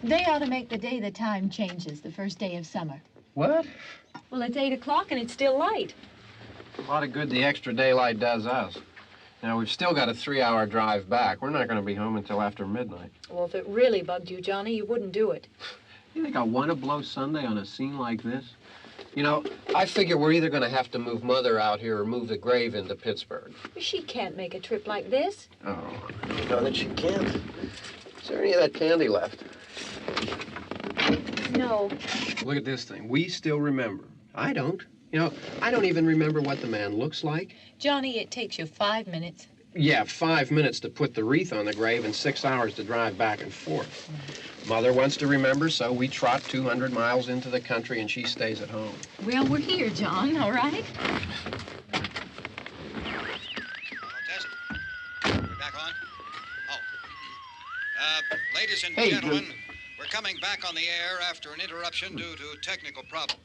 They ought to make the day the time changes, the first day of summer. What? Well, it's 8 o'clock and it's still light. A lot of good the extra daylight does us. Now, we've still got a 3-hour drive back. We're not going to be home until after midnight. Well, if it really bugged you, Johnny, you wouldn't do it. You think I want to blow Sunday on a scene like this? You know, I figure we're either going to have to move Mother out here or move the grave into Pittsburgh. She can't make a trip like this. Oh, you know that she can't. Is there any of that candy left? No. Look at this thing. We still remember. I don't. You know, I don't even remember what the man looks like. Johnny, it takes you 5 minutes. Yeah, 5 minutes to put the wreath on the grave and 6 hours to drive back and forth. Mother wants to remember, so we trot 200 miles into the country and she stays at home. Well, we're here, John, all right? Test. We're back on? Oh. Ladies and gentlemen, we're coming back on the air after an interruption due to technical problem.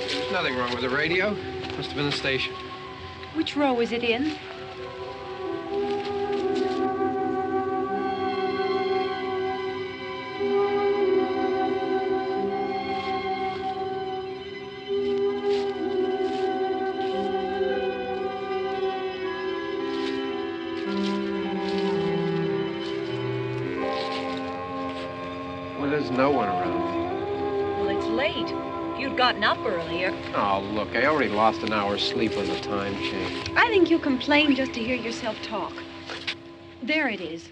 There's nothing wrong with the radio. Must have been the station. Which row is it in? Well, there's no one around. Well, it's late. If you'd gotten up earlier. Oh, look, I already lost an hour's sleep on the time change. I think you complain just to hear yourself talk. There it is.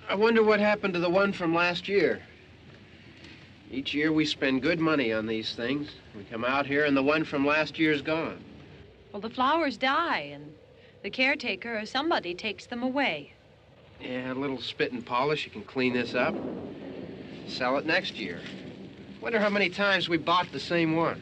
I wonder what happened to the one from last year. Each year we spend good money on these things. We come out here and the one from last year's gone. Well, the flowers die, and the caretaker or somebody takes them away. Yeah, a little spit and polish. You can clean this up. Sell it next year. Wonder how many times we bought the same one.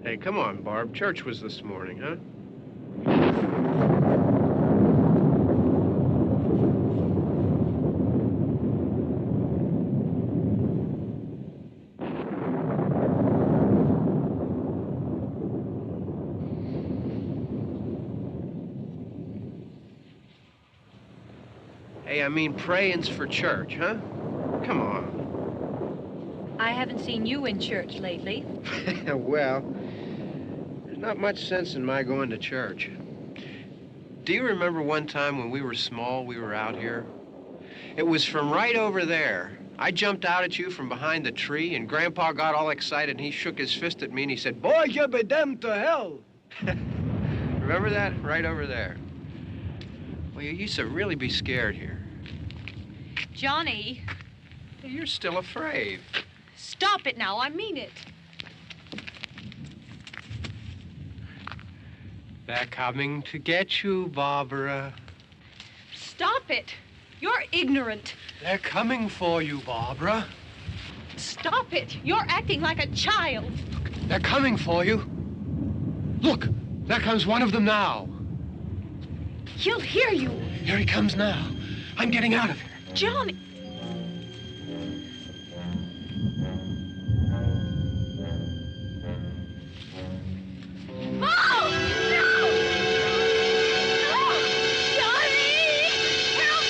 Hey, come on, Barb. Church was this morning, huh? Hey, I mean praying's for church, huh? Come on. I haven't seen you in church lately. Well, there's not much sense in my going to church. Do you remember one time when we were small, we were out here? It was from right over there. I jumped out at you from behind the tree, and Grandpa got all excited, and he shook his fist at me, and he said, "Boy, you be damned to hell." Remember that? Right over there. Well, you used to really be scared here. Johnny, You're still afraid. stop it now. I mean it. They're coming to get you, Barbara. Stop it. You're ignorant. They're coming for you, Barbara. Stop it. You're acting like a child. They're coming for you. Look, there comes one of them now. He'll hear you. Here he comes now. I'm getting out of here. Johnny. Oh! No! No! Johnny! Help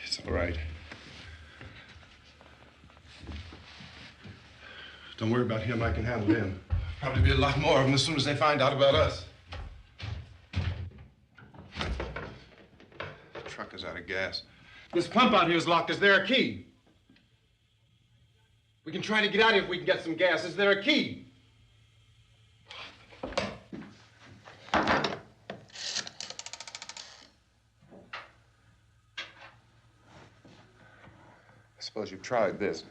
It's all right. Don't worry about him. I can handle him. Probably be a lot more of them as soon as they find out about us. The truck is out of gas. This pump out here is locked. Is there a key? We can try to get out here if we can get some gas. Is there a key? I suppose you've tried this.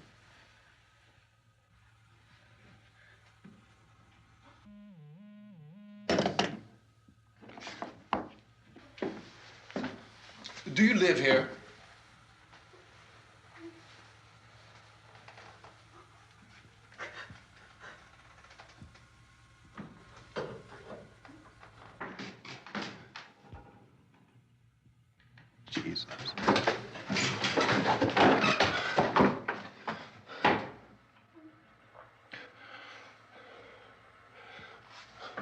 Do you live here? Jesus.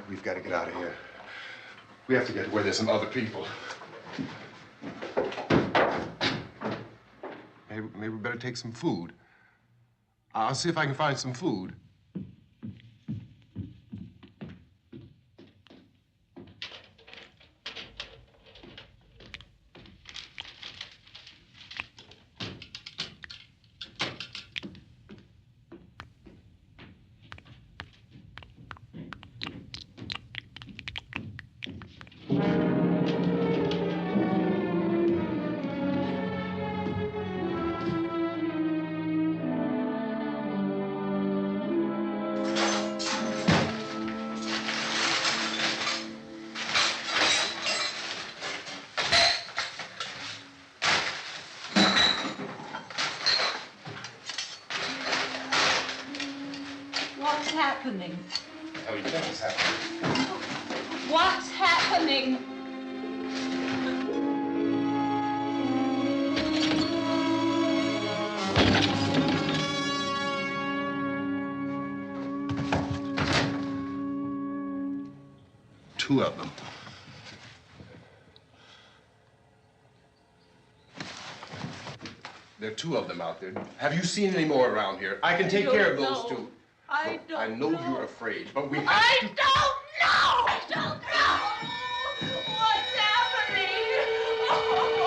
We've got to get out of here. We have to get to where there's some other people. Maybe we better take some food. I'll see if I can find some food. What's happening? How do you think it's happening? What's happening? Two of them. There are two of them out there. Have you seen any more around here? I can take care of those two. I don't I know you're afraid, but we have to... I don't know! I don't know! What's happening? Oh.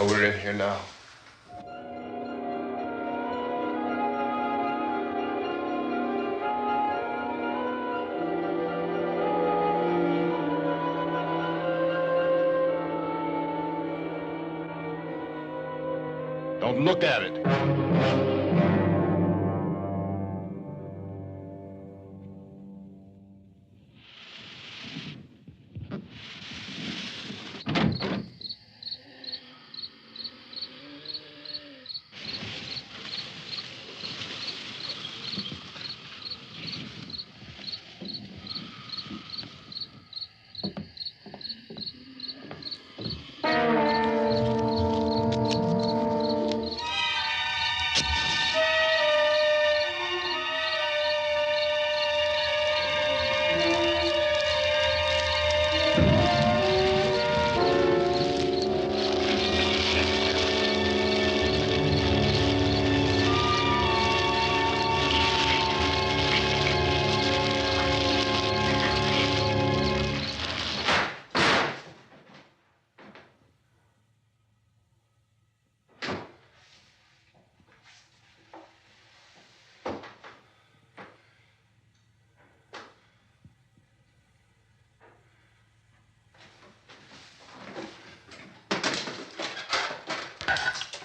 Oh, we're in here now. Don't look at it.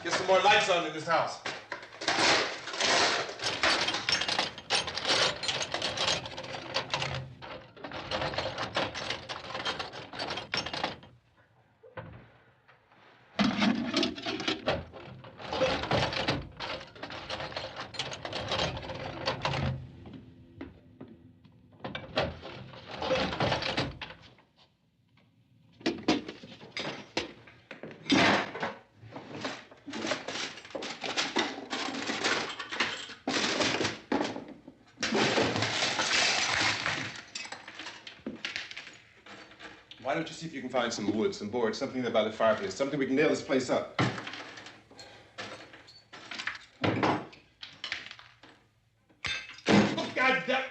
Get some more lights on in this house. Why don't you see if you can find some wood, some boards, something there by the fireplace, something we can nail this place up. Oh, God damn.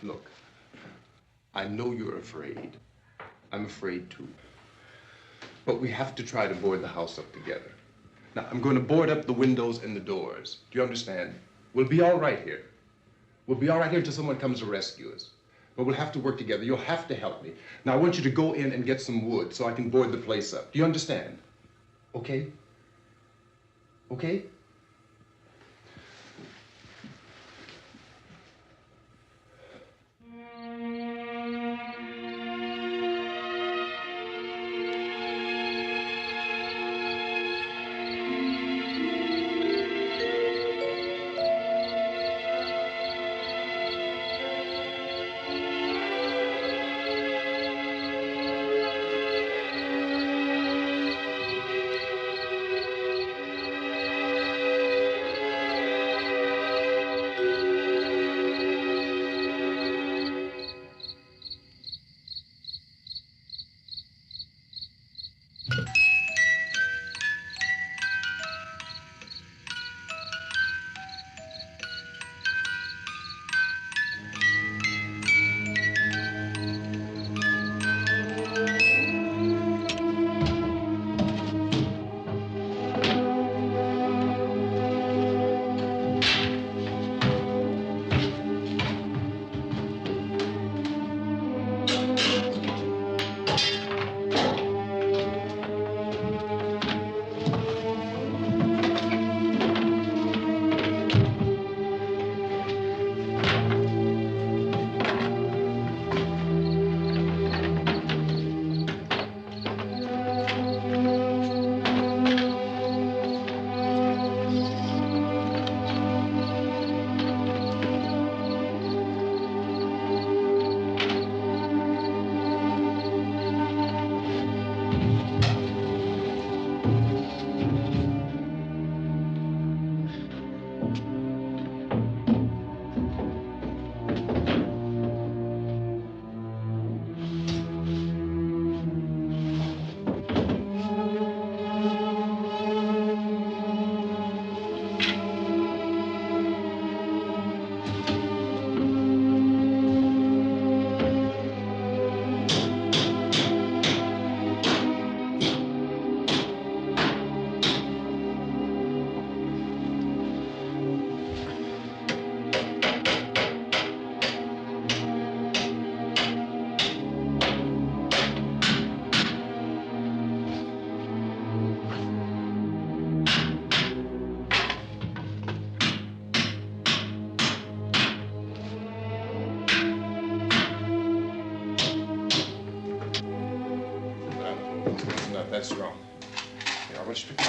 Look, I know you're afraid. I'm afraid too. But we have to try to board the house up together. Now, I'm going to board up the windows and the doors. Do you understand? We'll be all right here. We'll be all right here until someone comes to rescue us. But we'll have to work together. You'll have to help me. Now, I want you to go in and get some wood so I can board the place up. Do you understand? Okay? Okay?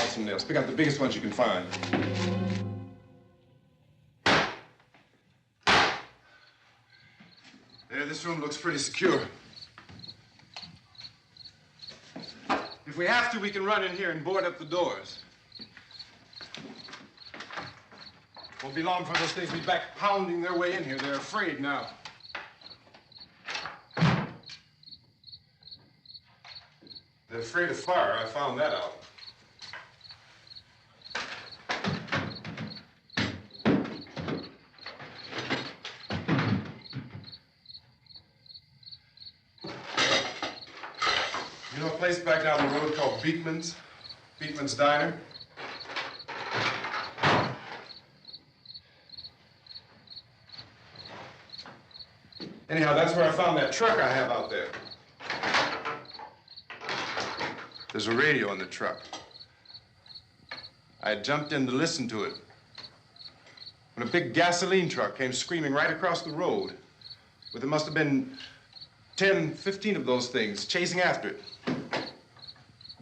off some nails. Pick out the biggest ones you can find. There, this room looks pretty secure. If we have to, we can run in here and board up the doors. Won't be long before those things will be back pounding their way in here. They're afraid now. They're afraid of fire. I found that out. You know a place back down the road called Beekman's? Beekman's Diner? Anyhow, that's where I found that truck I have out there. There's a radio in the truck. I had jumped in to listen to it when a big gasoline truck came screaming right across the road with, there must have been 10, 15 of those things chasing after it,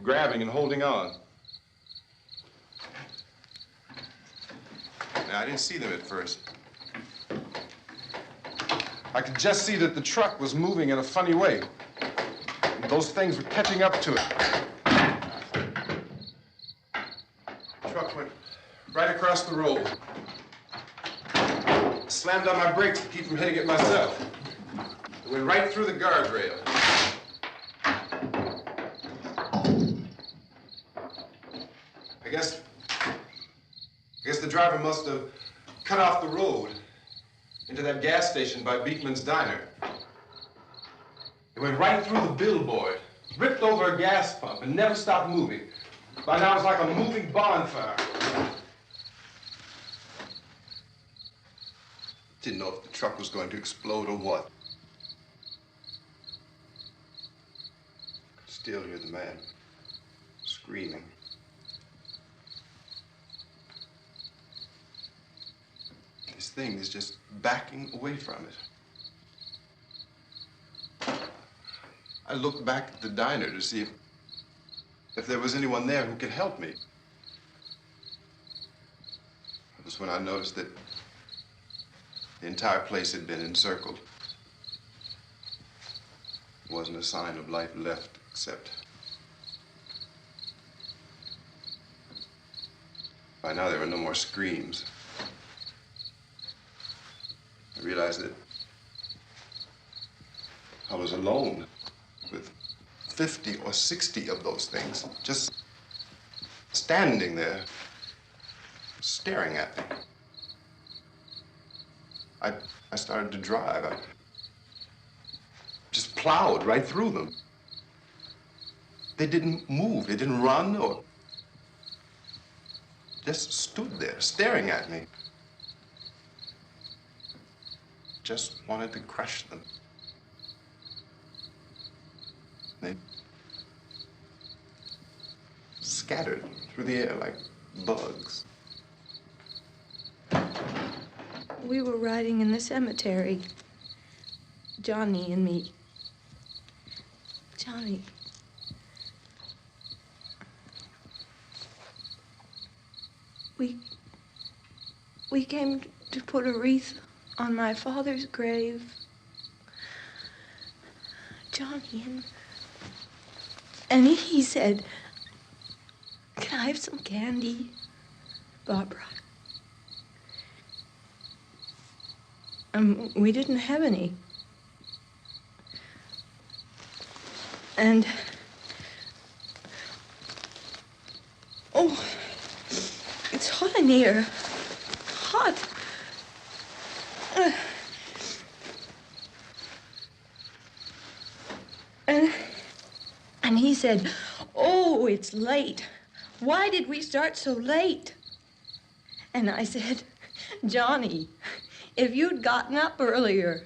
grabbing and holding on. Now, I didn't see them at first. I could just see that the truck was moving in a funny way. And those things were catching up to it. The truck went right across the road. Slammed on my brakes to keep from hitting it myself. It went right through the guardrail. I guess the driver must have cut off the road into that gas station by Beekman's Diner. It went right through the billboard, ripped over a gas pump, and never stopped moving. By now, it's like a moving bonfire. Didn't know if the truck was going to explode or what. Could still hear the man screaming. This thing is just backing away from it. I looked back at the diner to see if there was anyone there who could help me. It was when I noticed that the entire place had been encircled. There wasn't a sign of life left except by now there were no more screams. I realized that I was alone with 50 or 60 of those things, just standing there, staring at me. I started to drive. I just plowed right through them. They didn't move, they didn't run or just stood there, staring at me. Just wanted to crush them. They scattered through the air like bugs. We were riding in the cemetery, Johnny and me. Johnny. We came to put a wreath on my father's grave. Johnny, and he said, "Can I have some candy, Barbara?" We didn't have any. And, oh, it's hot in here. Hot. And he said, "Oh, it's late. Why did we start so late?" And I said, "Johnny, if you'd gotten up earlier,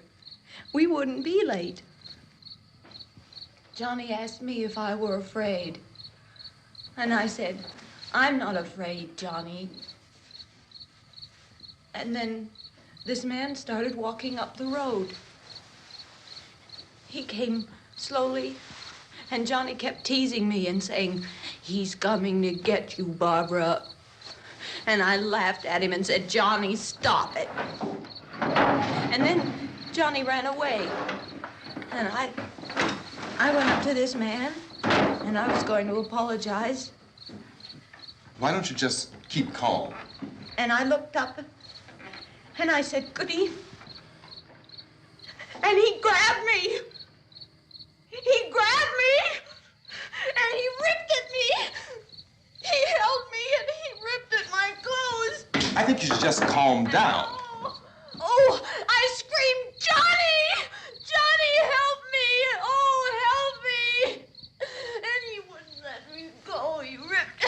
we wouldn't be late." Johnny asked me if I were afraid. And I said, "I'm not afraid, Johnny." And then this man started walking up the road. He came slowly, and Johnny kept teasing me and saying, "He's coming to get you, Barbara." And I laughed at him and said, "Johnny, stop it." And then Johnny ran away. And I went up to this man, and I was going to apologize. Why don't you just keep calm? And I looked up, and I said, "Good evening." And he grabbed me. He grabbed me, and he ripped at me. He held me, and he ripped at my clothes. I think you should just calm down. Oh, I screamed, "Johnny! Johnny, help me! Oh, help me!" And he wouldn't let me go. He ripped.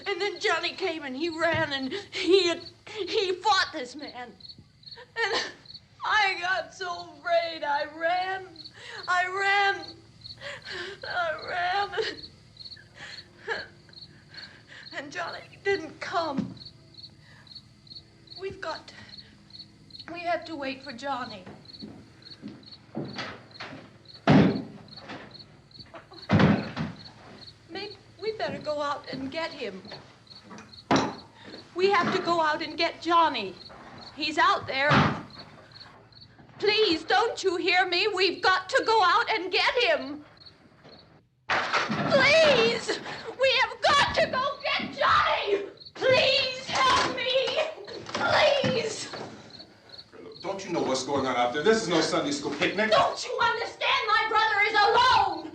And then Johnny came and he ran and he fought this man. And I got so afraid. I ran. And Johnny didn't come. We have to wait for Johnny. Maybe we better go out and get him. We have to go out and get Johnny. He's out there. Please, don't you hear me? We've got to go out and get him. Please! We have got to go get Johnny! Please help me! Please! Don't you know what's going on out there? This is no Sunday school picnic. Don't you understand? My brother is alone!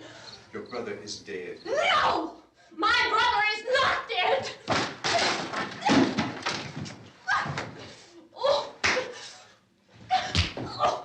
Your brother is dead. No! My brother is not dead! Oh. Oh.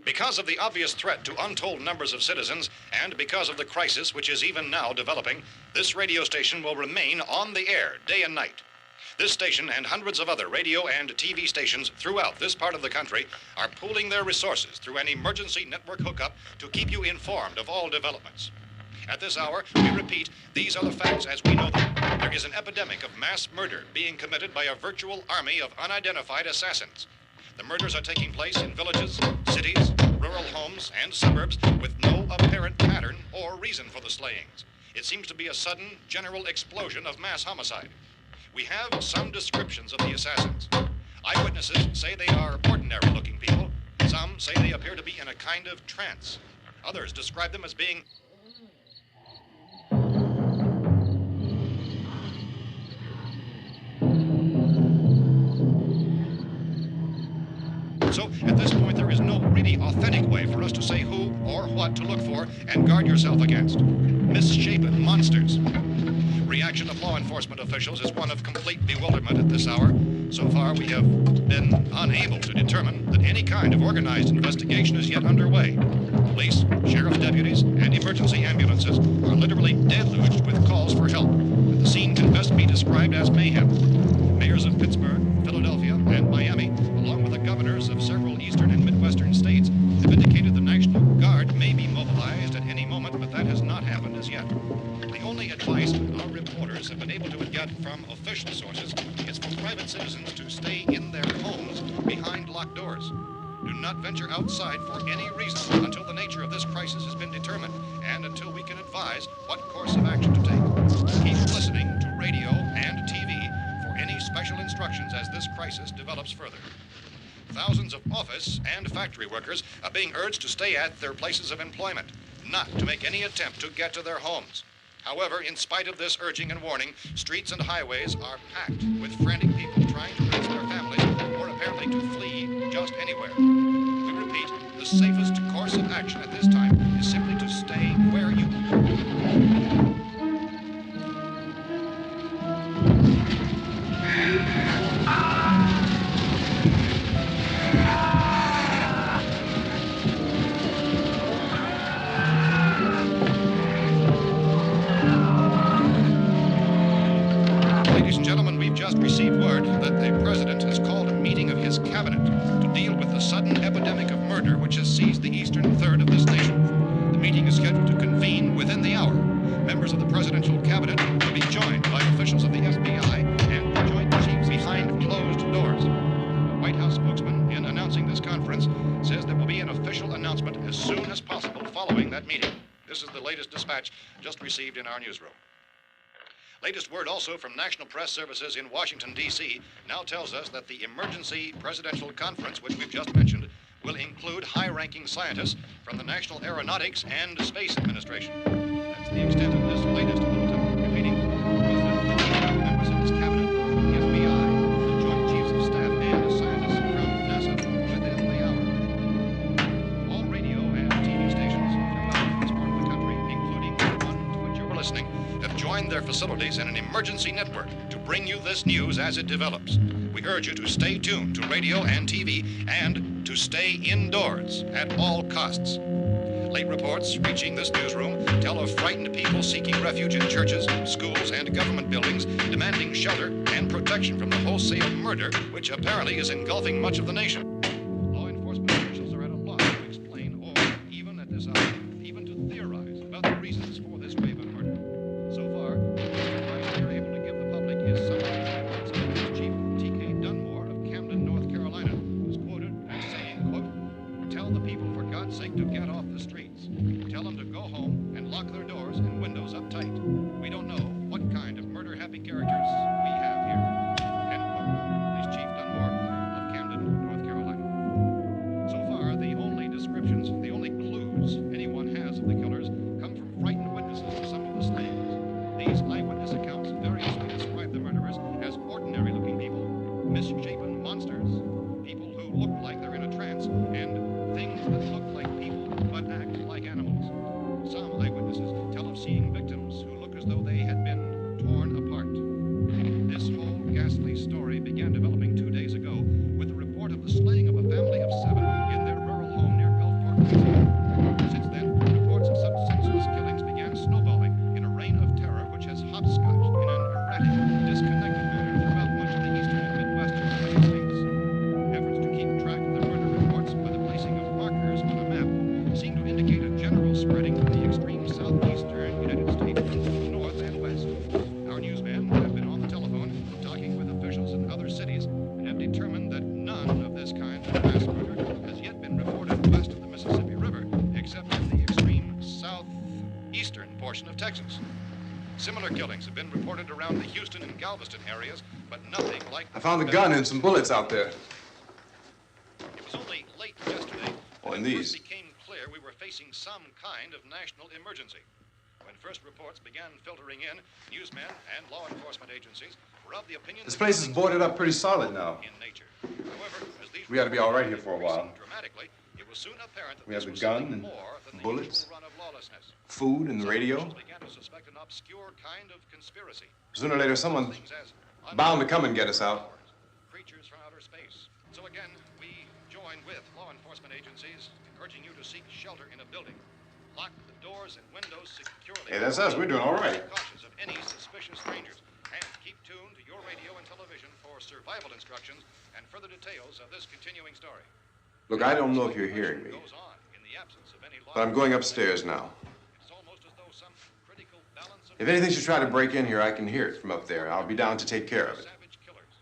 Because of the obvious threat to untold numbers of citizens, and because of the crisis which is even now developing, this radio station will remain on the air day and night. This station and hundreds of other radio and TV stations throughout this part of the country are pooling their resources through an emergency network hookup to keep you informed of all developments. At this hour, we repeat, these are the facts as we know them. There is an epidemic of mass murder being committed by a virtual army of unidentified assassins. The murders are taking place in villages, cities, rural homes, and suburbs with no apparent pattern or reason for the slayings. It seems to be a sudden, general explosion of mass homicide. We have some descriptions of the assassins. Eyewitnesses say they are ordinary-looking people. Some say they appear to be in a kind of trance. Others describe them as being So, at this point, there is no really authentic way for us to say who or what to look for and guard yourself against. Misshapen monsters. Reaction of law enforcement officials is one of complete bewilderment at this hour. So far, we have been unable to determine that any kind of organized investigation is yet underway. Police, sheriff's deputies, and emergency ambulances are literally deluged with calls for help. The scene can best be described as mayhem. Mayors of Pittsburgh, Philadelphia, and Miami, along with the governors of several eastern and midwestern states, have indicated the National Guard may be mobilized at any moment, but that has not happened as yet. The only advice our reporters have been able to get from official sources is for private citizens to stay in their homes behind locked doors. Do not venture outside for any reason until the nature of this crisis has been determined and until we can advise what course of action to take. Keep listening to radio and TV for any special instructions as this crisis develops further. Thousands of office and factory workers are being urged to stay at their places of employment, not to make any attempt to get to their homes. However, in spite of this urging and warning, streets and highways are packed with frantic people trying to raise their families or apparently to flee just anywhere. We repeat, the safest course of action at this time is simply to stay where you are. Ladies and gentlemen, we've just received word that the president has called a meeting of his cabinet to deal with the sudden epidemic of murder which has seized the eastern third of this nation. The meeting is scheduled to convene within the hour. Members of the presidential cabinet will be joined by officials of the FBI and joint chiefs behind closed doors. The White House spokesman, in announcing this conference, says there will be an official announcement as soon as possible following that meeting. This is the latest dispatch just received in our newsroom. Latest word also from National Press Services in Washington, D.C. now tells us that the emergency presidential conference, which we've just mentioned, will include high-ranking scientists from the National Aeronautics and Space Administration. That's the extent of this latest bulletin. Repeating, the President, members of his cabinet, the FBI, the Joint Chiefs of Staff, and scientists from NASA within the hour. All radio and TV stations throughout this part of the country, including the one to which you're listening, have joined their facilities in an emergency network to bring you this news as it develops. We urge you to stay tuned to radio and TV and to stay indoors at all costs. Late reports reaching this newsroom tell of frightened people seeking refuge in churches, schools, and government buildings, demanding shelter and protection from the wholesale murder which apparently is engulfing much of the nation. Law enforcement officials are at a loss to explain or, even at this hour, even to theorize about the reasons for this wave of murder. So far, the advice we are able to give the public is summarized by Police Chief T.K. Dunmore of Camden, North Carolina, who's quoted as saying, quote, "Tell the people for God's sake to get off the streets. Tell them to go home and lock their doors and windows up tight. We don't know what kind of murder-happy characters we have here." End quote. Police Chief Dunmore of Camden, North Carolina. So far, the only descriptions, the only clues anyone has of the killers come from frightened witnesses to some of the slayings. These eyewitness accounts variously describe the murderers as ordinary-looking people, misshapen monsters, people who look like they're in a trance, and things that look like people but act like animals. Some eyewitnesses tell of seeing victims who look as though they had been torn apart. This whole ghastly story began developing 2 days ago with the report of the slaying of a family of 7 in their rural home near Gulfport, Louisiana. Since then, reports of such senseless killings began snowballing in a reign of terror which has hopscotched in an erratic, disconnected manner throughout much of the eastern and midwestern United States. Efforts to keep track of the murder reports by the placing of markers on a map seem to indicate a general spreading from the extreme southeastern United States to the north and west. Our newsmen have been on the telephone talking with officials in other cities and have determined that none of this kind of mass murder has yet been reported west of the Mississippi River, except in the extreme southeastern portion of Texas. Similar killings have been reported around the Houston and Galveston areas, but nothing like... I found a gun and some bullets out there. It was only late yesterday Oh, that and it these. first became clear we were facing some kind of national emergency. When first reports began filtering in, newsmen and law enforcement agencies were of the opinion This that place is things boarded were up pretty solid now. in nature. However, as these We ought to be all right here for a while. reports dramatically, it was soon apparent that We have this the was gun something and more than the bullets, usual run of lawlessness. food and the Some radio. officials began to suspect an obscure kind of conspiracy. Sooner or later, someone's Things as bound to come and get us out. creatures from outer space. So again, we join with law enforcement agencies, urging you to seek shelter in a building. Lock the doors and windows securely. Hey, that's us. We're doing all right. Be cautious of any suspicious strangers, and keep tuned to your radio and television for survival instructions and further details of this continuing story. Look, I don't know if you're hearing me, Goes on in the absence of any law. but I'm going upstairs now. It's almost as though some critical balance of If anything should try to break in here, I can hear it from up there. I'll be down to take care of it. savage killers.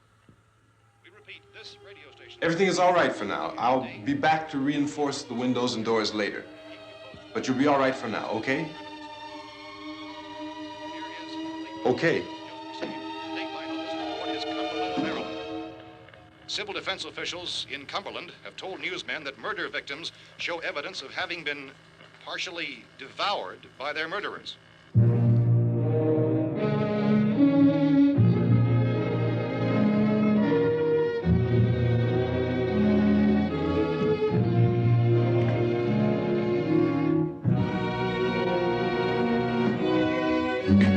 We repeat, this radio station. Everything is all right for now. I'll be back to reinforce the windows and doors later. But you'll be all right for now, okay? Okay. Civil defense officials in Cumberland have told newsmen that murder victims show evidence of having been partially devoured by their murderers. Consistent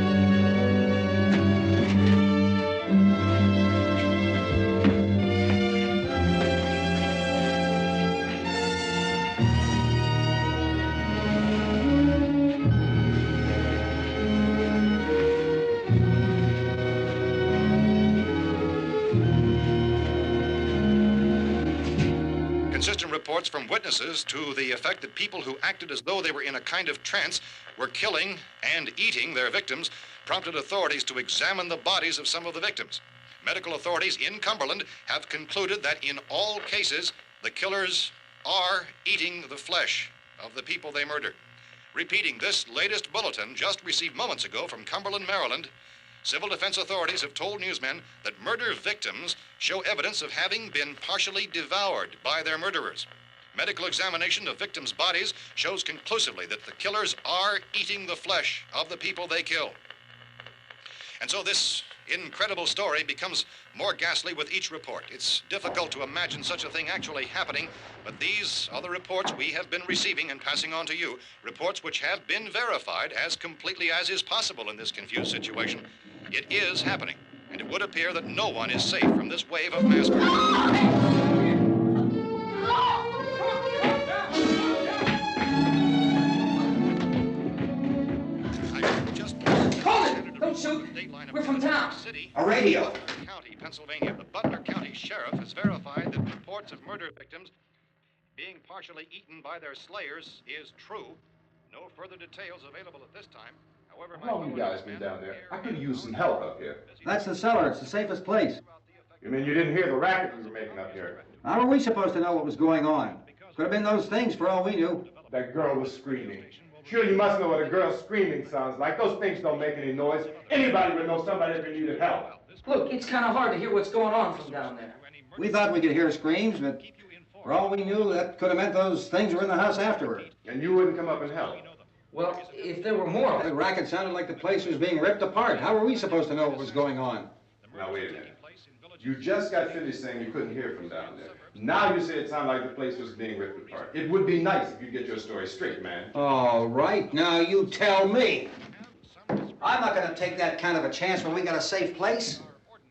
reports from witnesses to the effect that people who acted as though they were in a kind of trance were killing and eating their victims prompted authorities to examine the bodies of some of the victims. Medical authorities in Cumberland have concluded that in all cases, the killers are eating the flesh of the people they murdered. Repeating this latest bulletin just received moments ago from Cumberland, Maryland, civil defense authorities have told newsmen that murder victims show evidence of having been partially devoured by their murderers. Medical examination of victims' bodies shows conclusively that the killers are eating the flesh of the people they kill. And so this incredible story becomes more ghastly with each report. It's difficult to imagine such a thing actually happening, but these are the reports we have been receiving and passing on to you, reports which have been verified as completely as is possible in this confused situation. It is happening, and it would appear that no one is safe from this wave of mass murder. Don't shoot. We're from town. A radio. County, Pennsylvania. The Butler County Sheriff has verified that reports of murder victims being partially eaten by their slayers is true. No further details available at this time. However, How long you guys been down there? I could use some help up here. That's the cellar. It's the safest place. You mean you didn't hear the racket we were making up here? How are we supposed to know what was going on? Could have been those things for all we knew. That girl was screaming. Sure, you must know what a girl screaming sounds like. Those things don't make any noise. Anybody would know somebody ever needed help. Look, it's kind of hard to hear what's going on from down there. We thought we could hear screams, but for all we knew, that could have meant those things were in the house afterward. And you wouldn't come up and help? Well, if there were more... The racket sounded like the place was being ripped apart. How were we supposed to know what was going on? Now, wait a minute. You just got finished saying you couldn't hear from down there. Now you say it sounded like the place was being ripped apart. It would be nice if you get your story straight, man. All right, now you tell me. I'm not going to take that kind of a chance when we got a safe place.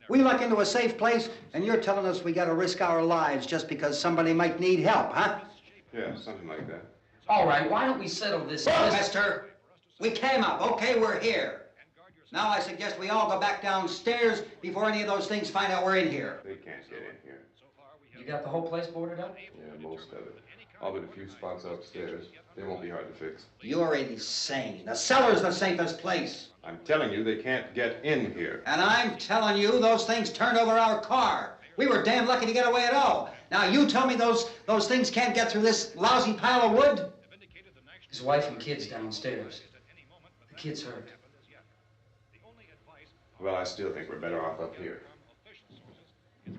We luck into a safe place, and you're telling us we got to risk our lives just because somebody might need help, huh? Yeah, something like that. All right, why don't we settle this... Look, mister, we came up. Okay, we're here. Now I suggest we all go back downstairs before any of those things find out we're in here. They can't get in here. You got the whole place boarded up? Yeah, most of it. All but a few spots upstairs. They won't be hard to fix. You're insane. The cellar's the safest place. I'm telling you, they can't get in here. And I'm telling you, those things turned over our car. We were damn lucky to get away at all. Now you tell me those things can't get through this lousy pile of wood? His wife and kids downstairs. The kid's hurt. Well, I still think we're better off up here.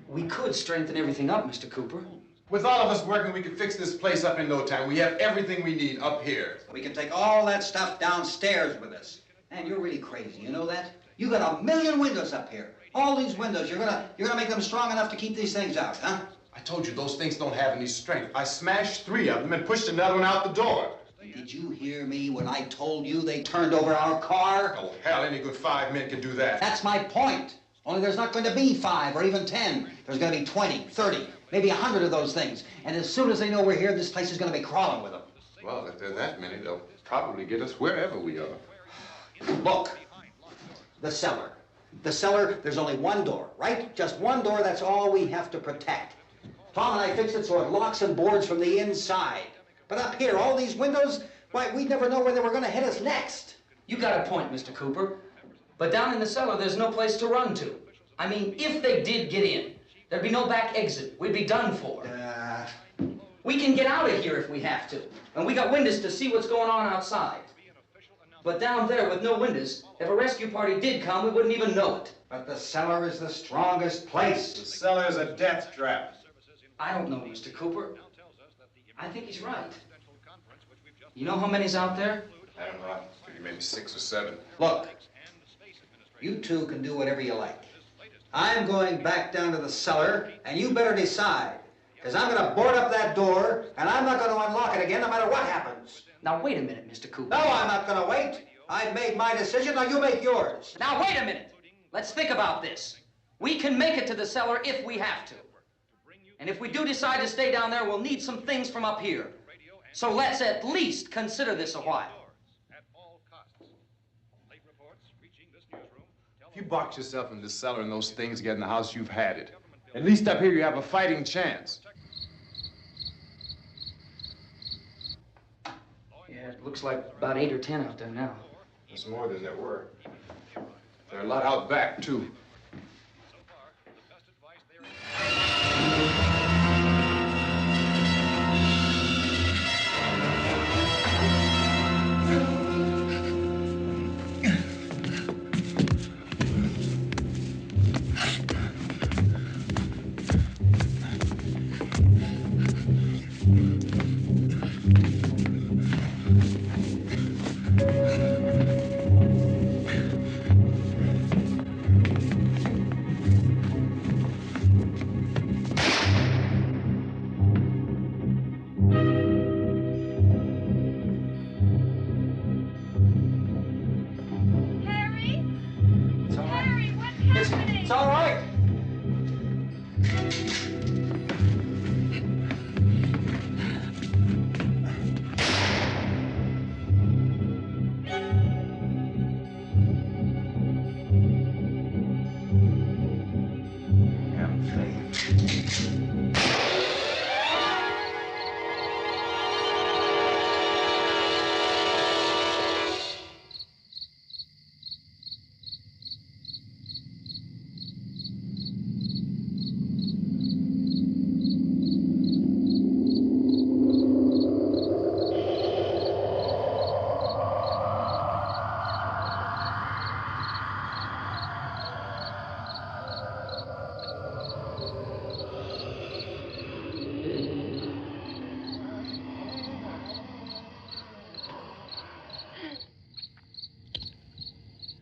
We could strengthen everything up, Mr. Cooper. With all of us working, we could fix this place up in no time. We have everything we need up here. We can take all that stuff downstairs with us. Man, you're really crazy, you know that? You got 1,000,000 windows up here. All these windows, you're gonna make them strong enough to keep these things out, huh? I told you, those things don't have any strength. I smashed 3 of them and pushed another one out the door. Did you hear me when I told you they turned over our car? Oh, hell, any good 5 men can do that. That's my point. Only there's not going to be 5 or even 10. There's going to be 20, 30, maybe 100 of those things. And as soon as they know we're here, this place is going to be crawling with them. Well, if there are that many, they'll probably get us wherever we are. Look, the cellar. The cellar, there's only one door, right? Just one door, that's all we have to protect. Tom and I fixed it so it locks and boards from the inside. But up here, all these windows, why, we'd never know where they were going to hit us next. You got a point, Mr. Cooper. But down in the cellar, there's no place to run to. I mean, if they did get in, there'd be no back exit. We'd be done for. We can get out of here if we have to. And we got windows to see what's going on outside. But down there with no windows, if a rescue party did come, we wouldn't even know it. But the cellar is the strongest place. The cellar is a death trap. I don't know, Mr. Cooper. I think he's right. You know how many's out there? I don't know. I figure maybe 6 or 7. Look, you two can do whatever you like. I'm going back down to the cellar, and you better decide. Because I'm going to board up that door, and I'm not going to unlock it again no matter what happens. Now, wait a minute, Mr. Cooper. No, I'm not going to wait. I've made my decision, now you make yours. Now, wait a minute. Let's think about this. We can make it to the cellar if we have to. And if we do decide to stay down there, we'll need some things from up here. So let's at least consider this a while. If you box yourself in the cellar and those things get in the house, you've had it. At least up here you have a fighting chance. Yeah, it looks like about 8 or 10 out there now. There's more than there were. There are a lot out back, too. It's all right.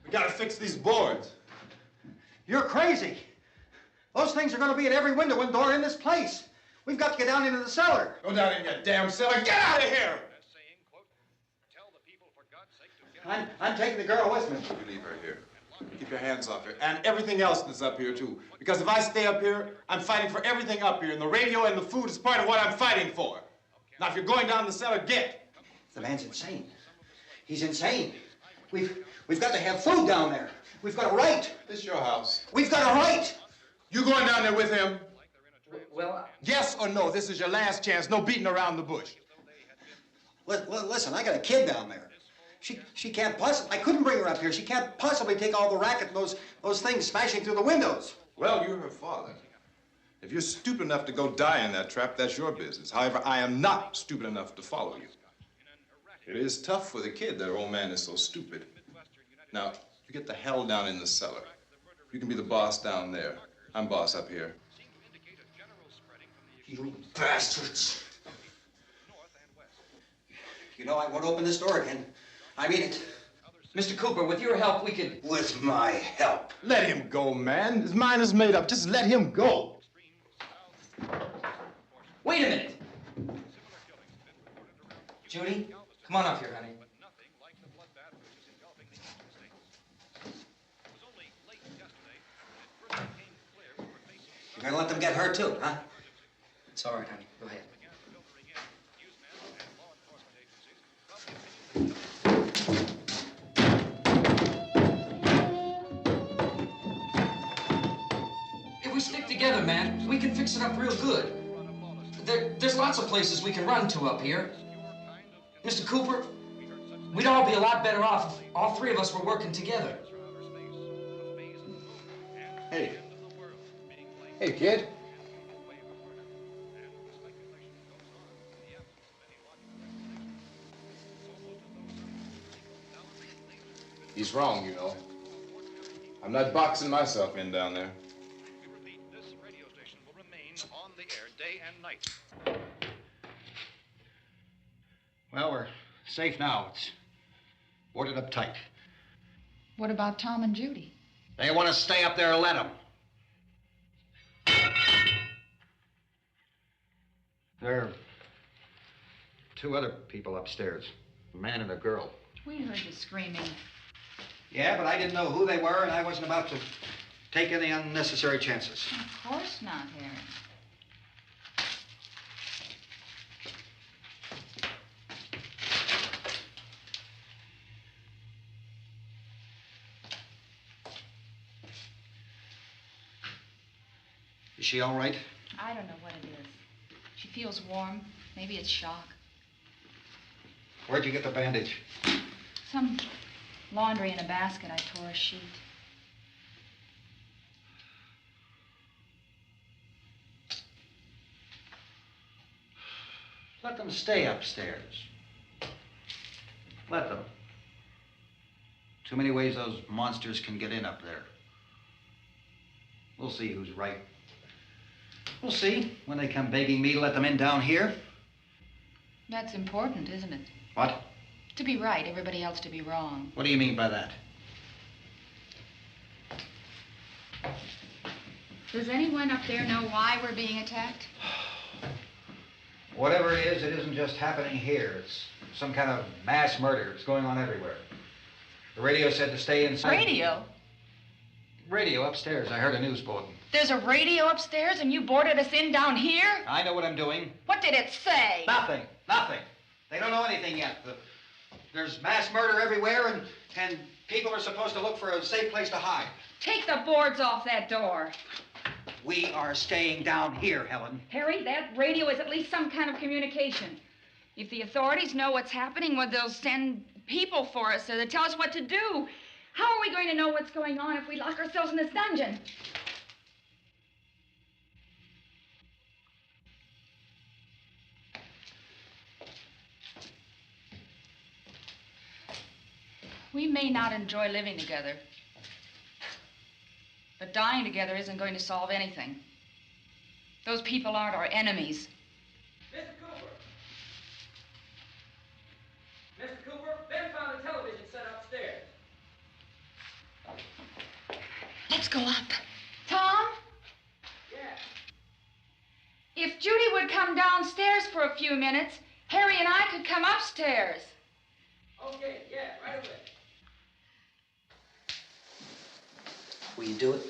We gotta fix these boards. You're crazy. Those things are going to be at every window and door in this place. We've got to get down into the cellar. Go down in your damn cellar. Get out of here! I'm taking the girl with me. You leave her here. Keep your hands off her. And everything else that's up here, too. Because if I stay up here, I'm fighting for everything up here. And the radio and the food is part of what I'm fighting for. Now, if you're going down the cellar, get. The man's insane. He's insane. We've got to have food down there. We've got a right. This is your house. We've got a right. You going down there with him? Well, Yes or no? This is your last chance. No beating around the bush. Listen, I got a kid down there. She can't possibly, I couldn't bring her up here. She can't possibly take all the racket and those things smashing through the windows. Well, you're her father. If you're stupid enough to go die in that trap, that's your business. However, I am not stupid enough to follow you. It is tough for the kid that her old man is so stupid. Now, you get the hell down in the cellar. You can be the boss down there. I'm boss up here. You bastards. You know, I won't open this door again. I mean it. Mr. Cooper, with your help, we could... With my help. Let him go, man. His mind is made up. Just let him go. Wait a minute. Judy, come on up here, honey. You're gonna let them get hurt too, huh? It's all right, honey. Go ahead. If we stick together, man, we can fix it up real good. There's lots of places we can run to up here. Mr. Cooper, we'd all be a lot better off if all three of us were working together. Hey. Hey, kid. He's wrong, you know. I'm not boxing myself in down there. This radio station will remain on the air day and night. Well, we're safe now. It's boarded up tight. What about Tom and Judy? They want to stay up there, let them. There are two other people upstairs, a man and a girl. We heard the screaming. Yeah, but I didn't know who they were, and I wasn't about to take any unnecessary chances. Of course not, Harry. Is she all right? I don't know what it is. She feels warm. Maybe it's shock. Where'd you get the bandage? Some laundry in a basket. I tore a sheet. Let them stay upstairs. Let them. Too many ways those monsters can get in up there. We'll see who's right. We'll see when they come begging me to let them in down here. That's important, isn't it? What? To be right, everybody else to be wrong. What do you mean by that? Does anyone up there know why we're being attacked? Whatever it isn't just happening here. It's some kind of mass murder. It's going on everywhere. The radio said to stay inside. Radio? Radio upstairs. I heard a news bulletin. There's a radio upstairs and you boarded us in down here? I know what I'm doing. What did it say? Nothing. Nothing. They don't know anything yet. There's mass murder everywhere, and people are supposed to look for a safe place to hide. Take the boards off that door. We are staying down here, Helen. Harry, that radio is at least some kind of communication. If the authorities know what's happening, well, they'll send people for us to tell us what to do. How are we going to know what's going on if we lock ourselves in this dungeon? We may not enjoy living together, but dying together isn't going to solve anything. Those people aren't our enemies. Mr. Cooper! Mr. Cooper, Ben found a television set upstairs. Let's go up. Tom? Yeah. If Judy would come downstairs for a few minutes, Harry and I could come upstairs. Okay, yeah, right away. Will you do it?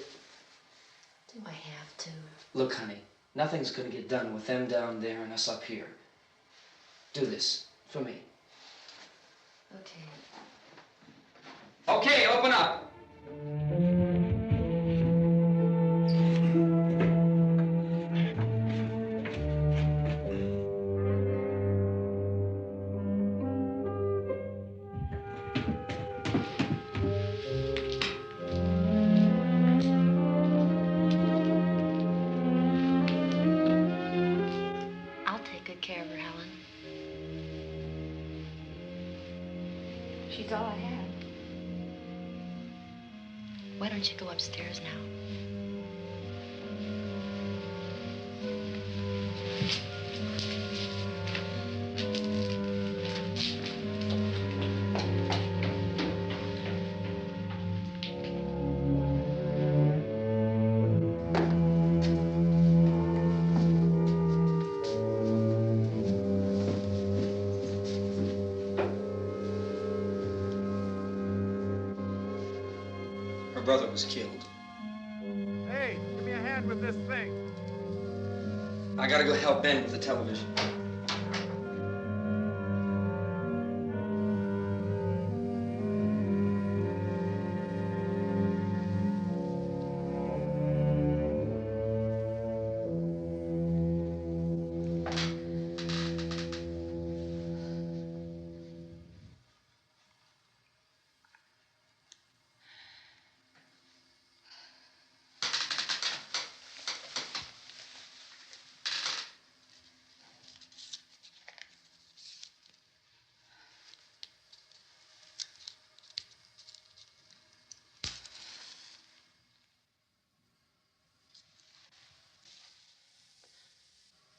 Do I have to? Look, honey, nothing's gonna get done with them down there and us up here. Do this for me. Okay. Okay, open up. I'll take good care of her, Helen. She's all I have. Why don't you go upstairs now? Her brother was killed. Hey, give me a hand with this thing. I gotta go help Ben with the television.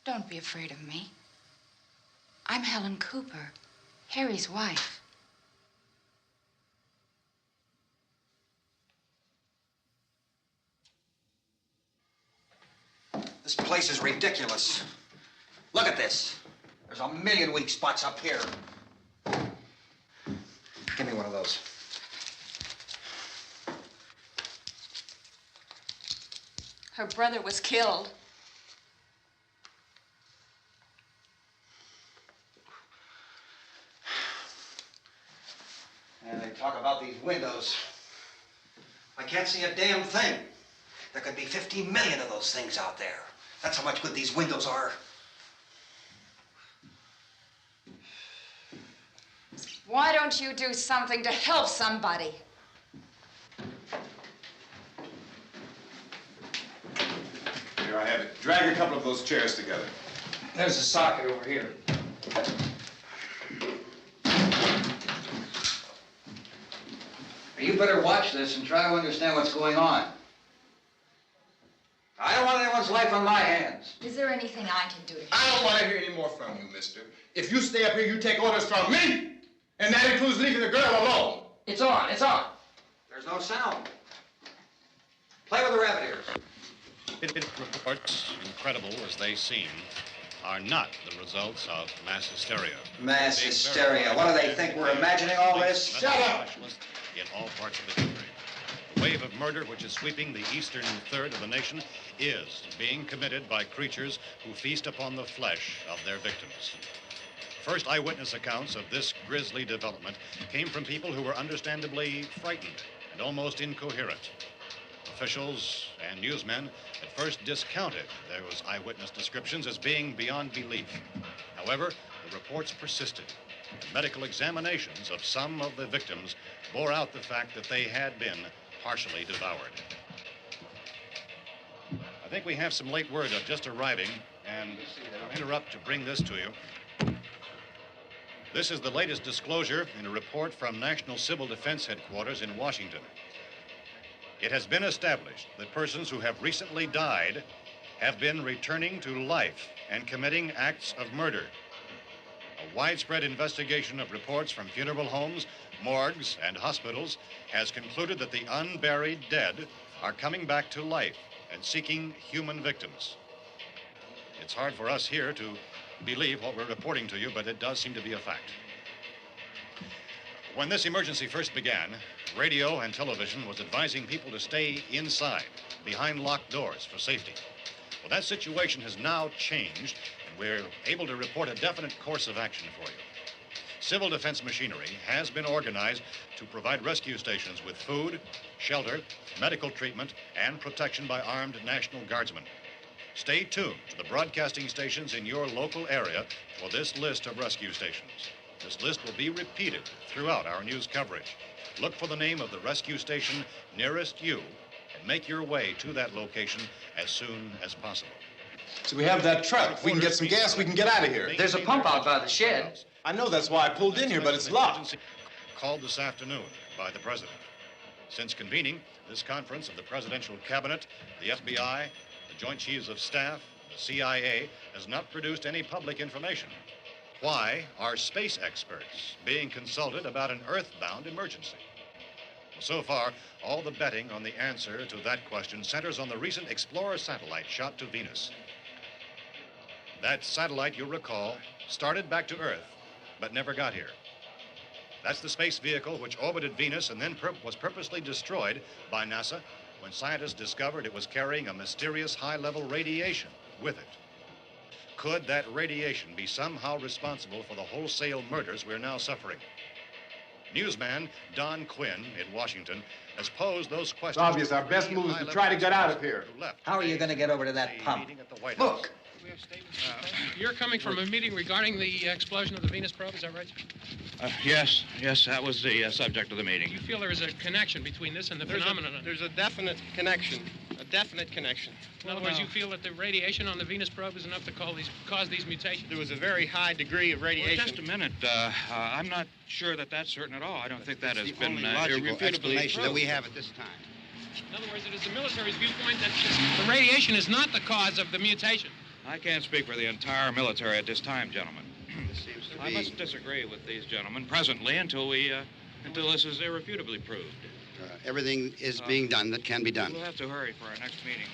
Don't be afraid of me. I'm Helen Cooper, Harry's wife. This place is ridiculous. Look at this. There's a million weak spots up here. of those. Her brother was killed. And they talk about these windows. I can't see a damn thing. There could be 15 million of those things out there. That's how much good these windows are. Why don't you do something to help somebody? Here I have it. Drag a couple of those chairs together. There's a socket over here. You better watch this and try to understand what's going on. I don't want anyone's life on my hands. Is there anything I can do to help? I don't want to hear any more from you, mister. If you stay up here, you take orders from me. And that includes leaving the girl alone. It's on, it's on. There's no sound. Play with the rabbit ears. Reports, incredible as they seem, are not the results of mass hysteria. Mass hysteria. What do they think? We're imagining all this? Shut up! In all parts of the country. The wave of murder which is sweeping the eastern third of the nation is being committed by creatures who feast upon the flesh of their victims. First eyewitness accounts of this grisly development came from people who were understandably frightened and almost incoherent. Officials and newsmen at first discounted those eyewitness descriptions as being beyond belief. However, the reports persisted. And medical examinations of some of the victims bore out the fact that they had been partially devoured. I think we have some late word of just arriving, and I'll interrupt to bring this to you. This is the latest disclosure in a report from National Civil Defense Headquarters in Washington. It has been established that persons who have recently died have been returning to life and committing acts of murder. A widespread investigation of reports from funeral homes, morgues, and hospitals has concluded that the unburied dead are coming back to life and seeking human victims. It's hard for us here to believe what we're reporting to you, but it does seem to be a fact. When this emergency first began, radio and television was advising people to stay inside, behind locked doors for safety. Well, that situation has now changed, and we're able to report a definite course of action for you. Civil defense machinery has been organized to provide rescue stations with food, shelter, medical treatment, and protection by armed National Guardsmen. Stay tuned to the broadcasting stations in your local area for this list of rescue stations. This list will be repeated throughout our news coverage. Look for the name of the rescue station nearest you and make your way to that location as soon as possible. So we have that truck. If we can get some gas, we can get out of here. There's a pump out by the shed. I know, that's why I pulled in here, but it's locked. Called this afternoon by the president. Since convening this conference of the presidential cabinet, the FBI, the Joint Chiefs of Staff, the CIA has not produced any public information. Why are space experts being consulted about an earthbound emergency? Well, so far, all the betting on the answer to that question centers on the recent Explorer satellite shot to Venus. That satellite, you'll recall, started back to Earth, but never got here. That's the space vehicle which orbited Venus and then was purposely destroyed by NASA when scientists discovered it was carrying a mysterious high-level radiation with it. Could that radiation be somehow responsible for the wholesale murders we're now suffering? Newsman Don Quinn in Washington has posed those questions. It's obvious our best move is to try to get out of here. How are you going to get over to that pump? Look. You're coming from a meeting regarding the explosion of the Venus probe, is that right? Yes, that was the subject of the meeting. You feel there is a connection between this and the phenomenon? There's a definite connection. In other words, you feel that the radiation on the Venus probe is enough to cause these mutations? There was a very high degree of radiation. Well, just a minute. I'm not sure that that's certain at all. I don't think that has been only logical irrefutably explanation that we proved. have at this time. In other words, it is the military's viewpoint that the radiation is not the cause of the mutation. I can't speak for the entire military at this time, gentlemen. This seems to I be... must disagree with these gentlemen presently until this is irrefutably proved. everything is being done that can be done. We'll have to hurry for our next meeting.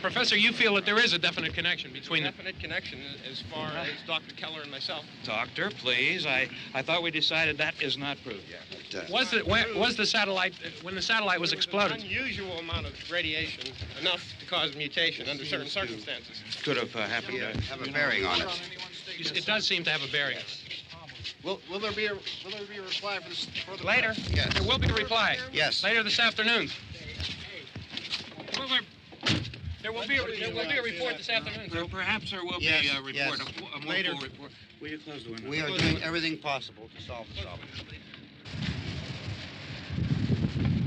Professor, you feel that there is a definite connection between the... Definite connection as far as Dr. Keller and myself. Doctor, please. I thought we decided that is not proved yet. Was the satellite, when the satellite was exploded? Unusual amount of radiation, enough to cause mutation under certain circumstances. Could have happened. Have a bearing on it. It does seem to have a bearing. Will there be a reply for this? Later? Yes. There will be a reply. Yes. Later this afternoon. There will be a report this afternoon. Perhaps there will be a report. Yes. A more Later. full report. Will you close the window? We are doing everything possible to solve the problem.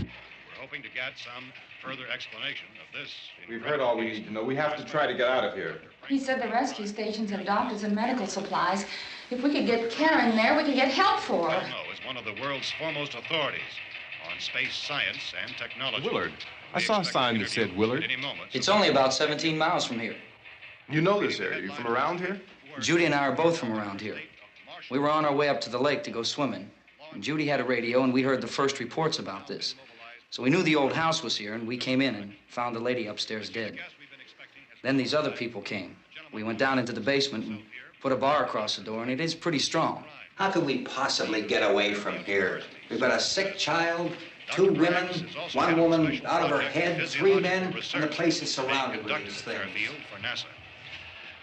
We're hoping to get some further explanation of this. We've heard all we need to know. We have to try to get out of here. He said the rescue stations have doctors and medical supplies. If we could get care in there, we could get help for her. Cosmo is one of the world's foremost authorities on space science and technology. Willard. I saw a sign that said Willard. It's only about 17 miles from here. You know this area. You from around here? Judy and I are both from around here. We were on our way up to the lake to go swimming. And Judy had a radio, and we heard the first reports about this. So we knew the old house was here, and we came in and found the lady upstairs dead. Then these other people came. We went down into the basement and put a bar across the door, and it is pretty strong. How could we possibly get away from here? We've got a sick child, 2 women, 1 woman out of her head, 3 men, and the place is surrounded with these things. For NASA.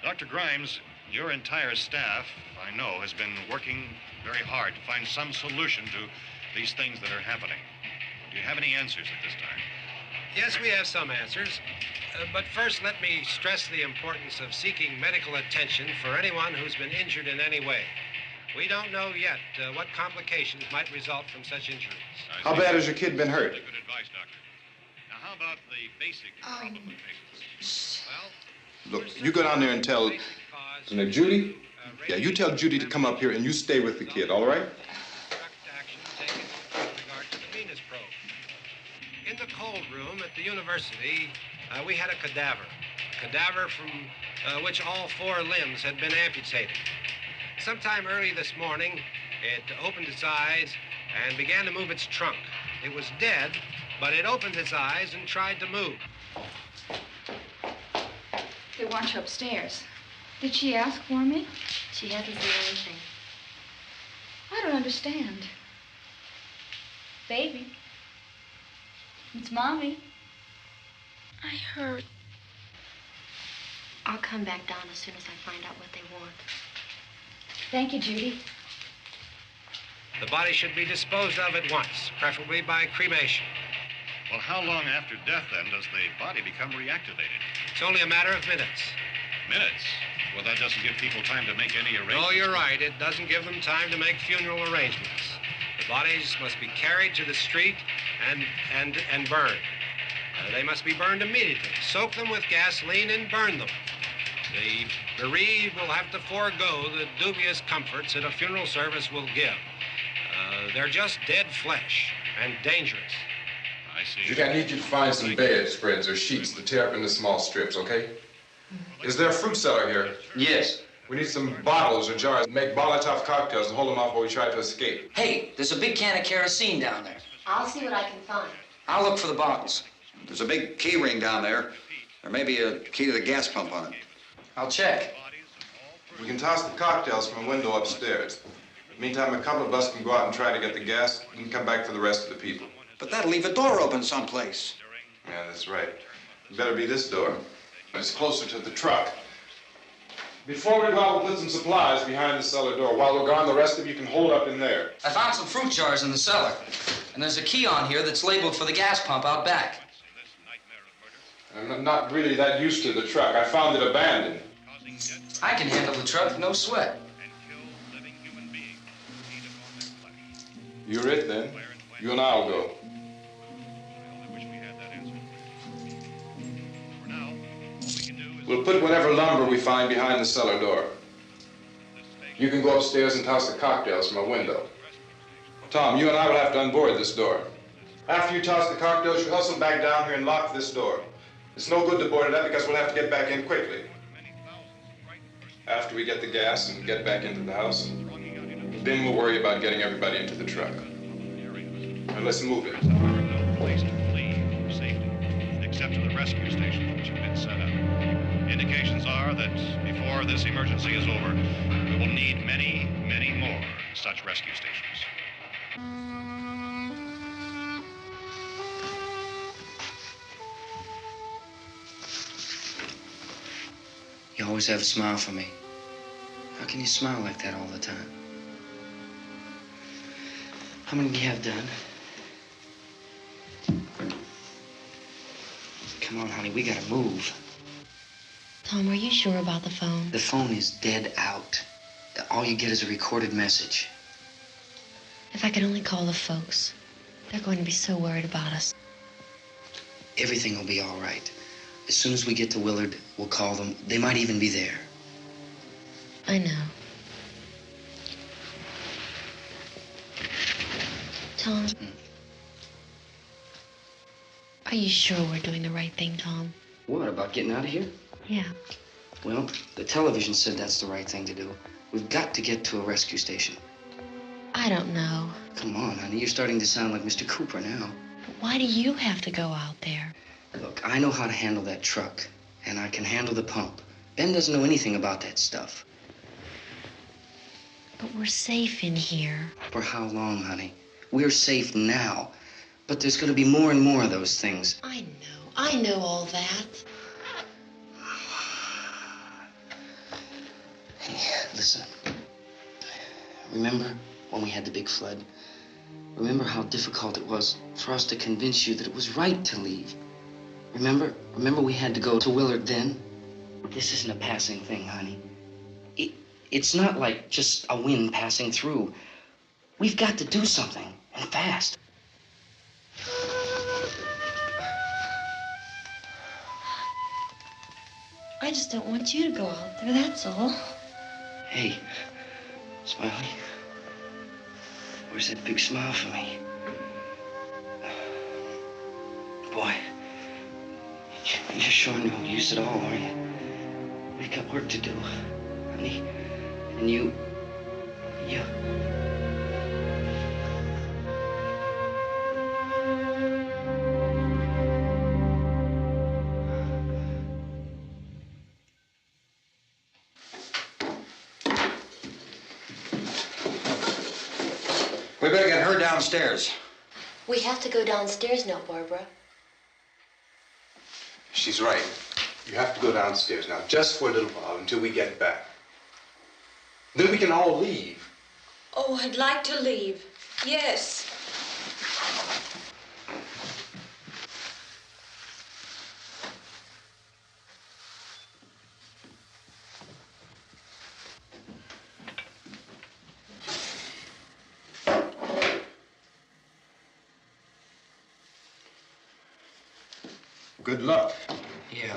Dr. Grimes, your entire staff, I know, has been working very hard to find some solution to these things that are happening. Do you have any answers at this time? Yes, we have some answers. But first, let me stress the importance of seeking medical attention for anyone who's been injured in any way. We don't know yet what complications might result from such injuries. How bad has your kid been hurt? Good advice, Doctor. Now, how about the basic problem of patients? Look, you go down there and tell... Now, Judy? Yeah, you tell Judy to come up here and you stay with the kid, all right? In the cold room at the university, we had a cadaver from which all 4 limbs had been amputated. Sometime early this morning, it opened its eyes and began to move its trunk. It was dead, but it opened its eyes and tried to move. They want you upstairs. Did she ask for me? She hasn't said anything. I don't understand. Baby. It's Mommy. I heard. I'll come back down as soon as I find out what they want. Thank you, Judy. The body should be disposed of at once, preferably by cremation. Well, how long after death, then, does the body become reactivated? It's only a matter of minutes. Minutes? Well, that doesn't give people time to make any arrangements. No, you're right. It doesn't give them time to make funeral arrangements. The bodies must be carried to the street and burned. They must be burned immediately. Soak them with gasoline and burn them. The bereaved will have to forego the dubious comforts that a funeral service will give. They're just dead flesh and dangerous. I see. Judy, I need you to find some bedspreads or sheets to tear up into small strips, okay? Is there a fruit cellar here? Yes. We need some bottles or jars to make Molotov cocktails and hold them off while we try to escape. Hey, there's a big can of kerosene down there. I'll see what I can find. I'll look for the bottles. There's a big key ring down there. There may be a key to the gas pump on it. I'll check. We can toss the cocktails from a window upstairs. Meantime, a couple of us can go out and try to get the gas and come back for the rest of the people. But that'll leave a door open someplace. Yeah, that's right. It better be this door. It's closer to the truck. Before we go out, we'll put some supplies behind the cellar door. While we're gone, the rest of you can hold up in there. I found some fruit jars in the cellar. And there's a key on here that's labeled for the gas pump out back. I'm not really that used to the truck. I found it abandoned. I can handle the truck, no sweat. You're it, then. You and I'll go. We'll put whatever lumber we find behind the cellar door. You can go upstairs and toss the cocktails from a window. Tom, you and I will have to unboard this door. After you toss the cocktails, you hustle back down here and lock this door. It's no good to board it up because we'll have to get back in quickly. After we get the gas and get back into the house, then we'll worry about getting everybody into the truck. Now let's move it. Place to flee for safety, except to the rescue stations which have been set up. Indications are that before this emergency is over, we will need many, many more such rescue stations. You always have a smile for me. How can you smile like that all the time? How many do you have done? Come on, honey, we gotta move. Tom, are you sure about the phone? The phone is dead out. All you get is a recorded message. If I could only call the folks. They're going to be so worried about us. Everything will be all right. As soon as we get to Willard, we'll call them. They might even be there. I know. Tom, are you sure we're doing the right thing, Tom? What, about getting out of here? Yeah. Well, the television said that's the right thing to do. We've got to get to a rescue station. I don't know. Come on, honey, you're starting to sound like Mr. Cooper now. But why do you have to go out there? Look, I know how to handle that truck, and I can handle the pump. Ben doesn't know anything about that stuff. But we're safe in here. For how long, honey? We're safe now. But there's going to be more and more of those things. I know all that. Hey, listen. Remember when we had the big flood? Remember how difficult it was for us to convince you that it was right to leave? Remember we had to go to Willard then? This isn't a passing thing, honey. It's not like just a wind passing through. We've got to do something, and fast. I just don't want you to go out there, that's all. Hey, Smiley, where's that big smile for me? Boy, you're sure no use at all, are you? We've got work to do, honey. And you... We better get her downstairs. We have to go downstairs now, Barbara. She's right. You have to go downstairs now, just for a little while, until we get back. Then we can all leave. Oh, I'd like to leave. Yes. Good luck. Yeah.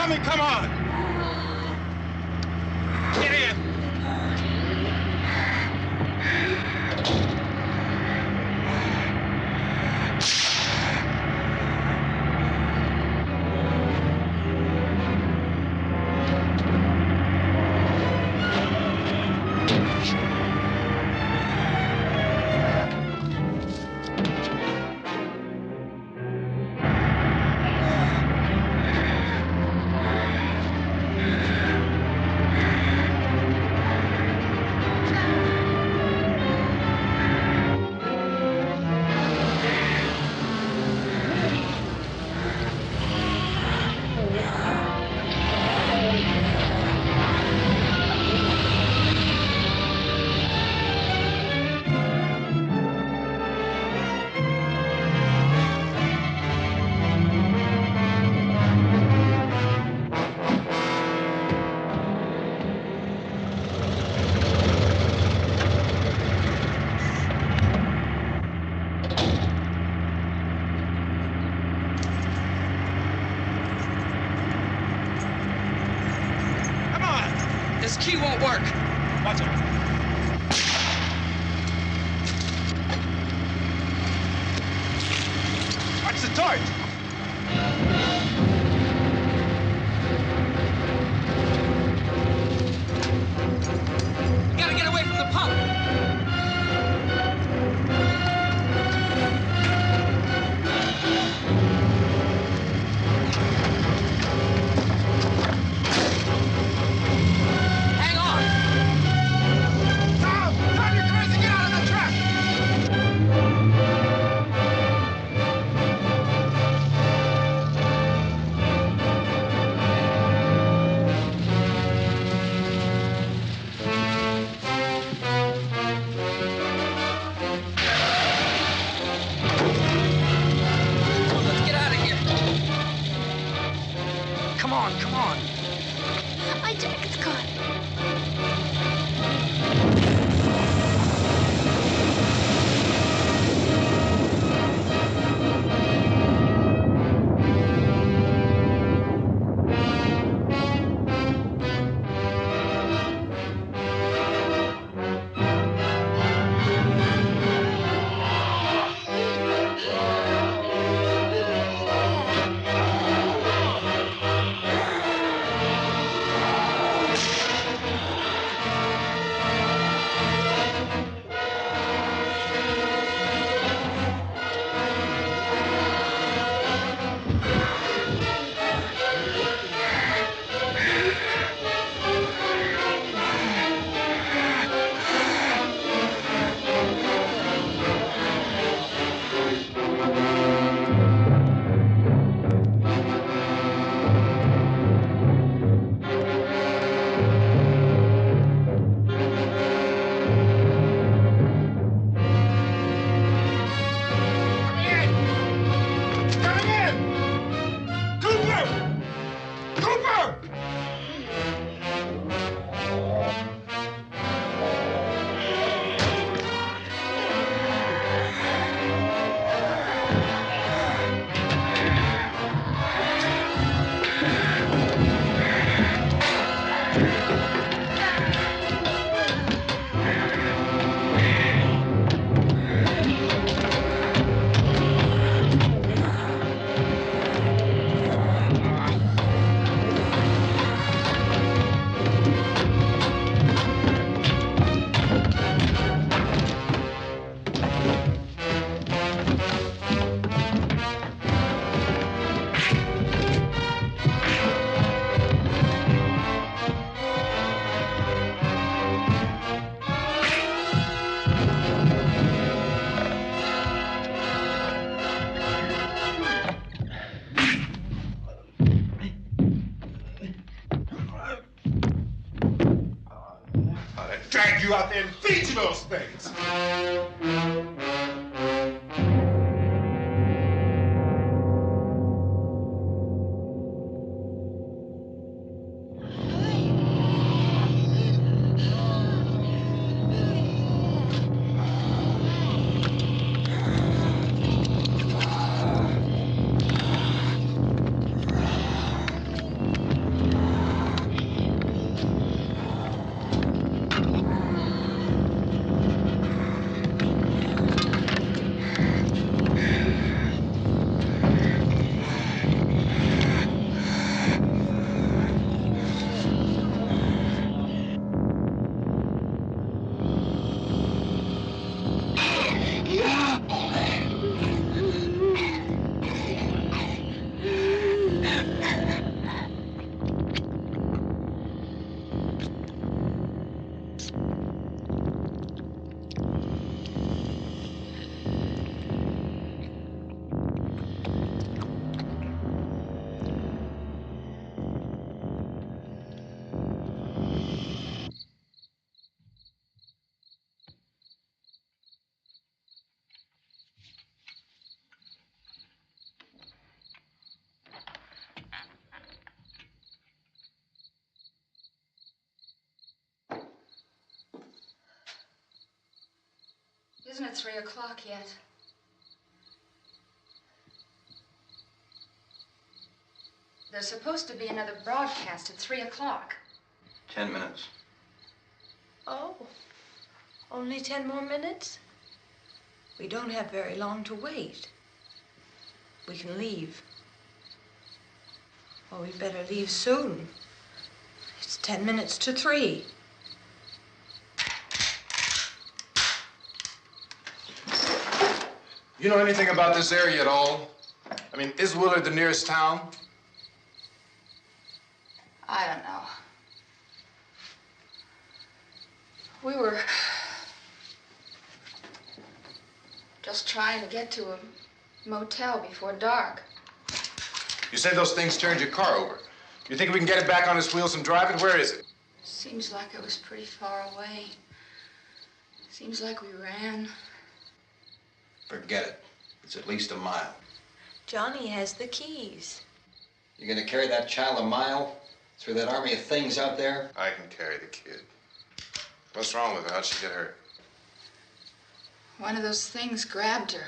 coming, come on! Get in! This key won't work. Watch it. Watch the torch. You gotta get away from the pump. Come on. My jacket's caught. Drag you out there and feed you those things. Isn't it 3 o'clock yet? There's supposed to be another broadcast at 3 o'clock. 10 minutes. Oh, only 10 more minutes? We don't have very long to wait. We can leave. Well, we'd better leave soon. It's 10 minutes to 3. You know anything about this area at all? I mean, is Willard the nearest town? I don't know. We were just trying to get to a motel before dark. You say those things turned your car over. You think we can get it back on its wheels and drive it? Where is it? Seems like it was pretty far away. Seems like we ran. Forget it. It's at least a mile. Johnny has the keys. You're gonna carry that child a mile through that army of things out there? I can carry the kid. What's wrong with her? How'd she get hurt? One of those things grabbed her.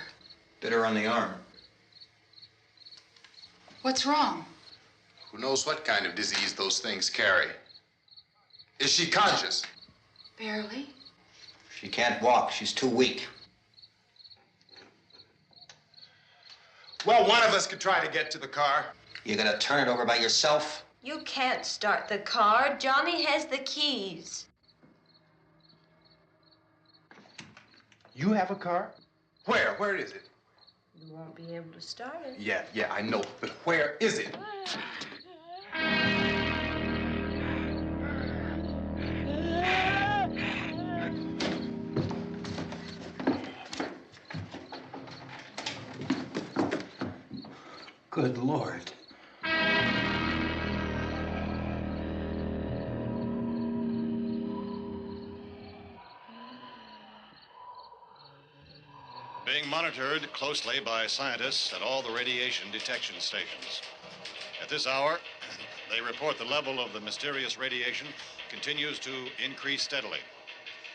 Bit her on the arm. What's wrong? Who knows what kind of disease those things carry? Is she conscious? Barely. She can't walk. She's too weak. Well, one of us could try to get to the car. You gonna turn it over by yourself? You can't start the car. Johnny has the keys. You have a car? Where? Where is it? You won't be able to start it. Yeah, I know. But where is it? Good Lord. Being monitored closely by scientists at all the radiation detection stations. At this hour, they report the level of the mysterious radiation continues to increase steadily.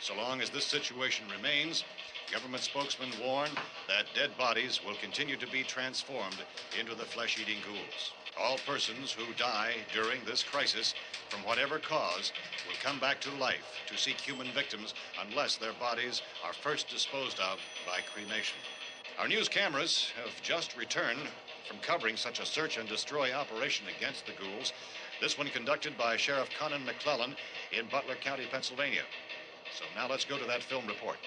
So long as this situation remains, government spokesmen warn that dead bodies will continue to be transformed into the flesh-eating ghouls. All persons who die during this crisis, from whatever cause, will come back to life to seek human victims unless their bodies are first disposed of by cremation. Our news cameras have just returned from covering such a search and destroy operation against the ghouls, this one conducted by Sheriff Conan McClellan in Butler County, Pennsylvania. So now let's go to that film report.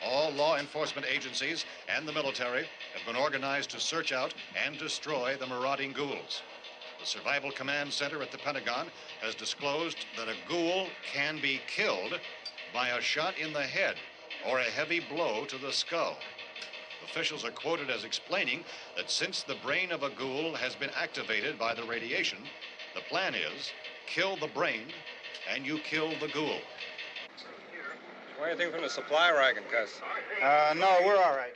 All law enforcement agencies and the military have been organized to search out and destroy the marauding ghouls. The Survival Command Center at the Pentagon has disclosed that a ghoul can be killed by a shot in the head or a heavy blow to the skull. Officials are quoted as explaining that since the brain of a ghoul has been activated by the radiation, the plan is kill the brain and you kill the ghoul. Anything from the supply wagon, Gus? No, we're all right.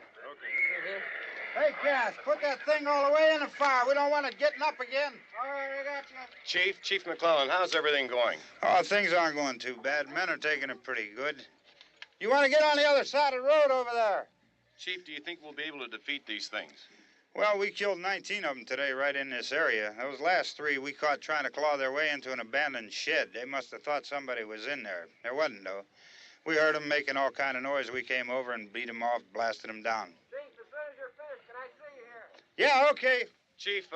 Hey, Cass, put that thing all the way in the fire. We don't want it getting up again. All right, I got you. Chief McClellan, how's everything going? Oh, things aren't going too bad. Men are taking it pretty good. You want to get on the other side of the road over there? Chief, do you think we'll be able to defeat these things? Well, we killed 19 of them today right in this area. Those last 3 we caught trying to claw their way into an abandoned shed. They must have thought somebody was in there. There wasn't, though. We heard them making all kind of noise. We came over and beat them off, blasted them down. Chief, as soon as you're finished, can I see you here? Yeah, okay. Chief,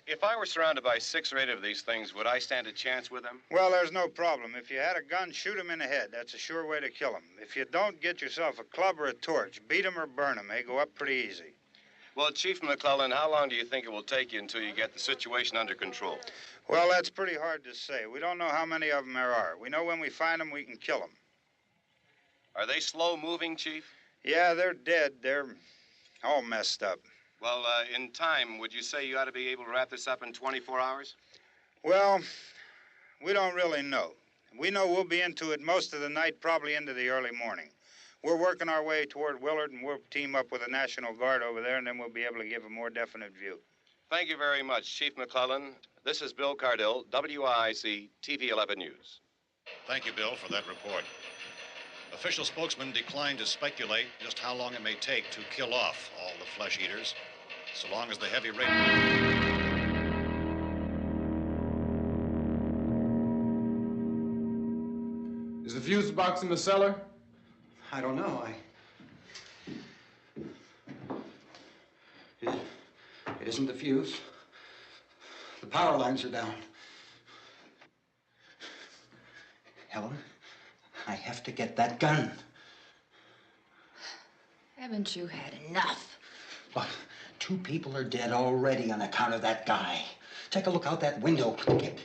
if I were surrounded by 6 or 8 of these things, would I stand a chance with them? Well, there's no problem. If you had a gun, shoot him in the head. That's a sure way to kill him. If you don't, get yourself a club or a torch. Beat him or burn him. They go up pretty easy. Well, Chief McClellan, how long do you think it will take you until you get the situation under control? Well, that's pretty hard to say. We don't know how many of them there are. We know when we find them, we can kill them. Are they slow-moving, Chief? Yeah, they're dead. They're all messed up. Well, in time, would you say you ought to be able to wrap this up in 24 hours? Well, we don't really know. We know we'll be into it most of the night, probably into the early morning. We're working our way toward Willard, and we'll team up with the National Guard over there, and then we'll be able to give a more definite view. Thank you very much, Chief McClellan. This is Bill Cardill, WIC TV 11 News. Thank you, Bill, for that report. Official spokesman declined to speculate just how long it may take to kill off all the flesh eaters, so long as the heavy rain... Is the fuse box in the cellar? I don't know. It isn't the fuse. The power lines are down. Helen, I have to get that gun. Haven't you had enough? Look, 2 people are dead already on account of that guy. Take a look out that window. Get...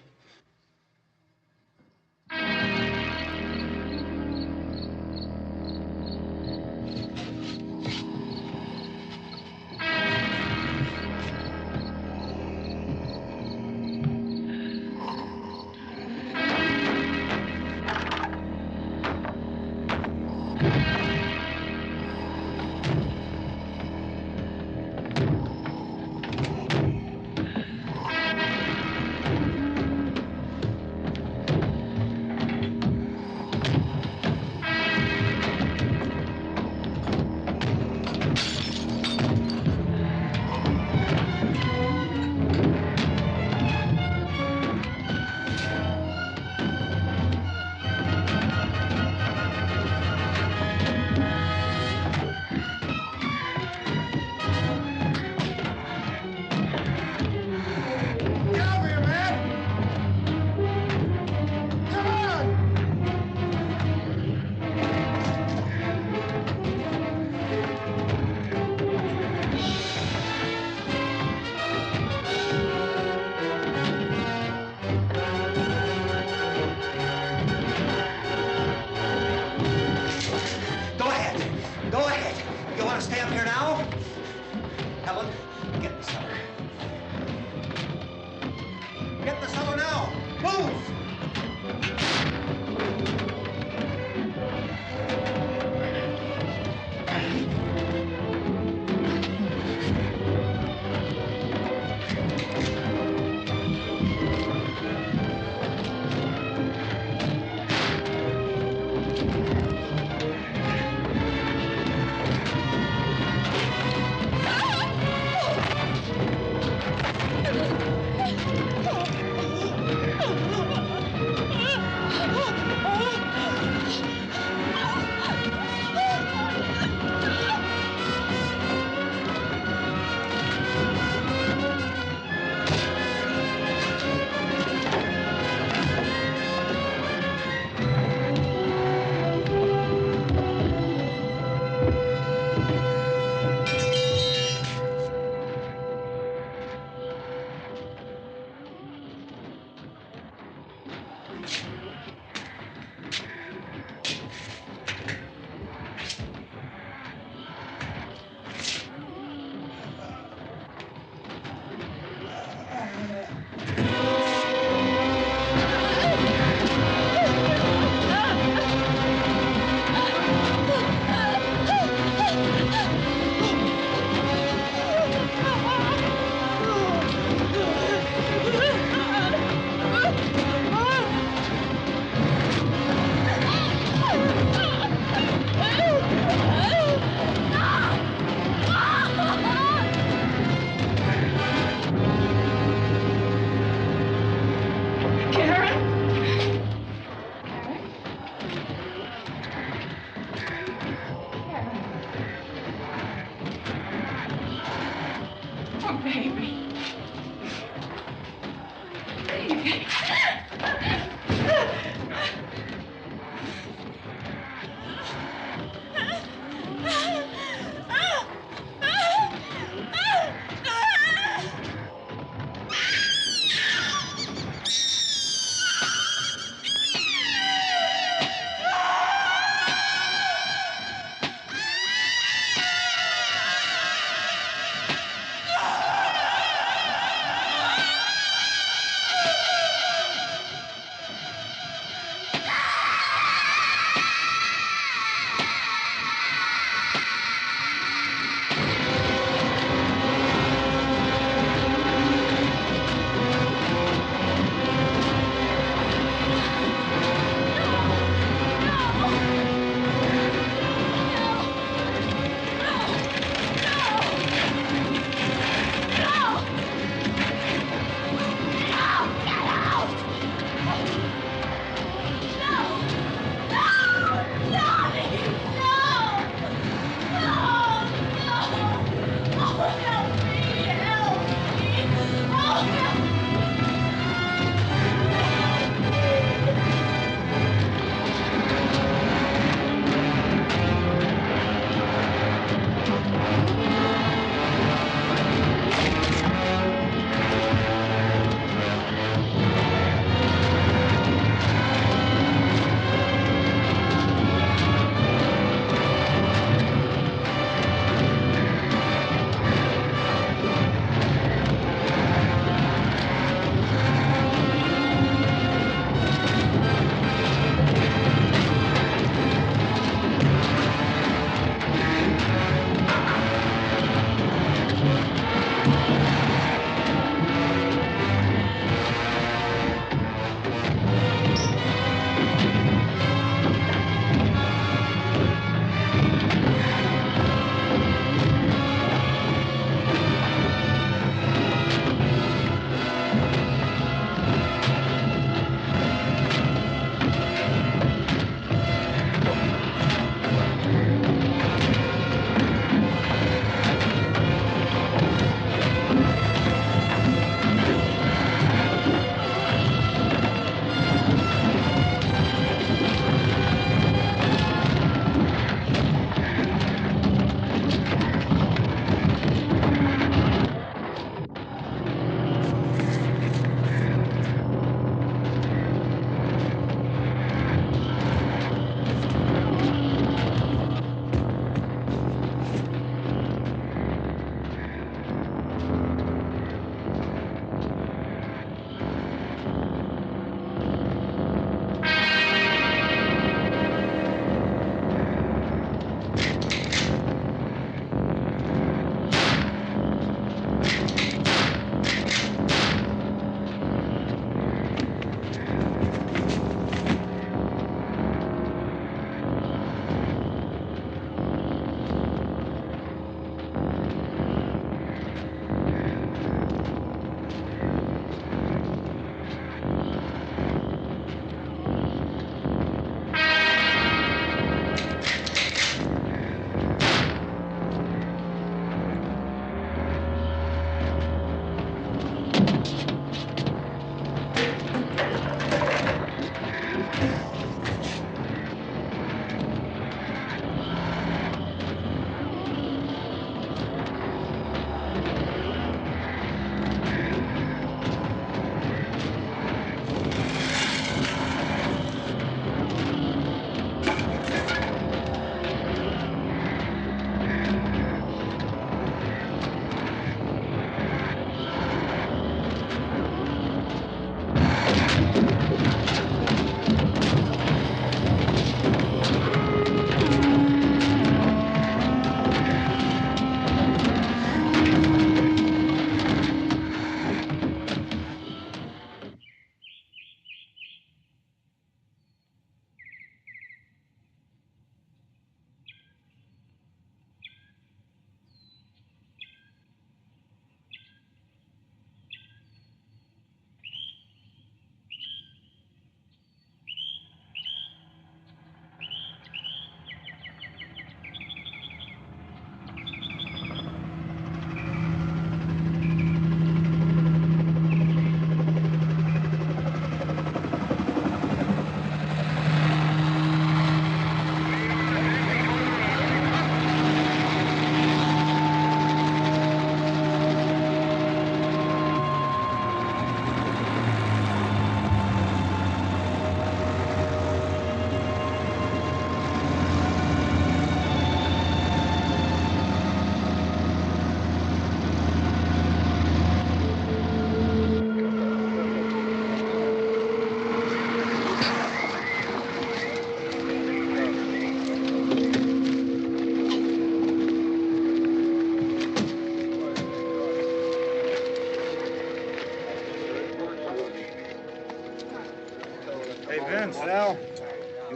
Oh, baby.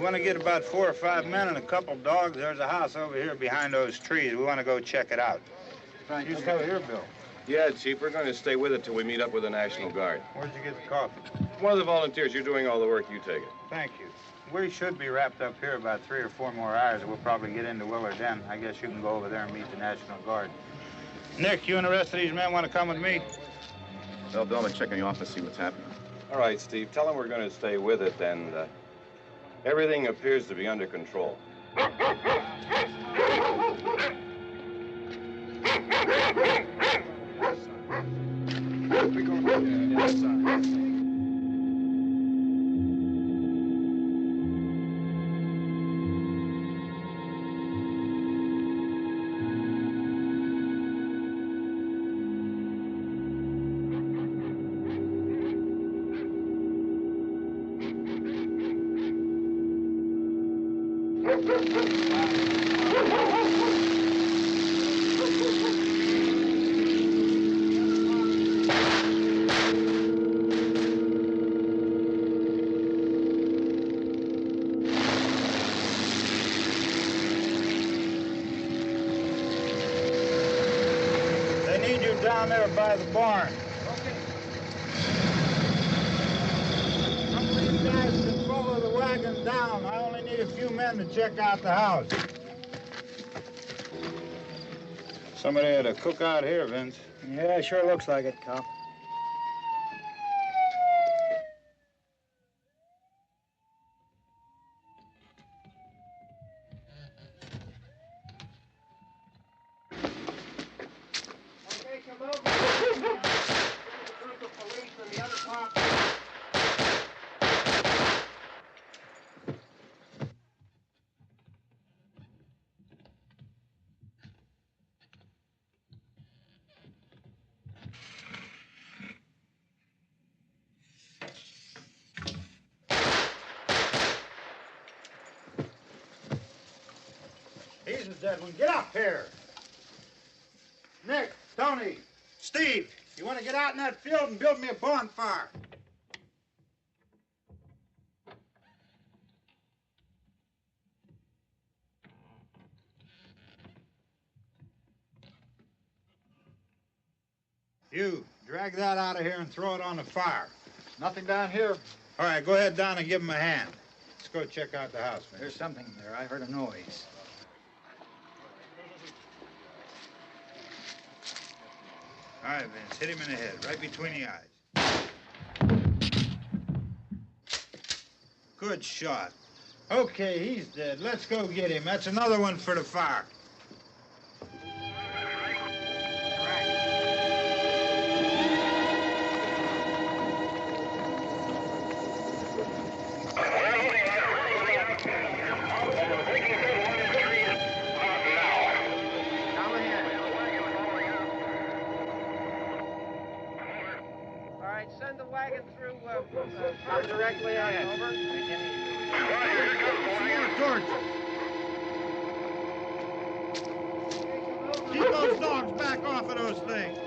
You want to get about 4 or 5 men and a couple dogs? There's a house over here behind those trees. We want to go check it out. Right. You still here, Bill? Yeah, Chief, we're going to stay with it till we meet up with the National Guard. Where'd you get the coffee? One of the volunteers. You're doing all the work. You take it. Thank you. We should be wrapped up here about 3 or 4 more hours. We'll probably get into Willard then. I guess you can go over there and meet the National Guard. Nick, you and the rest of these men want to come with me? Well, Bill, I'm checking the office, see what's happening. All right, Steve. Tell them we're going to stay with it, and everything appears to be under control. They need you down there by the barn. Some of these guys can follow the wagon down. I only need a few men to check out the house. Somebody had a cookout here, Vince. Yeah, it sure looks like it, Cop. He's the dead one. Get up here. Nick, Tony, Steve, you want to get out in that field and build me a bonfire? You, drag that out of here and throw it on the fire. Nothing down here. All right, go ahead down and give him a hand. Let's go check out the house, man. There's something there. I heard a noise. All right, Vince, hit him in the head, right between the eyes. Good shot. Okay, he's dead. Let's go get him. That's another one for the fire. Send the wagon through directly ahead. Over. More torches. Keep those dogs back off of those things.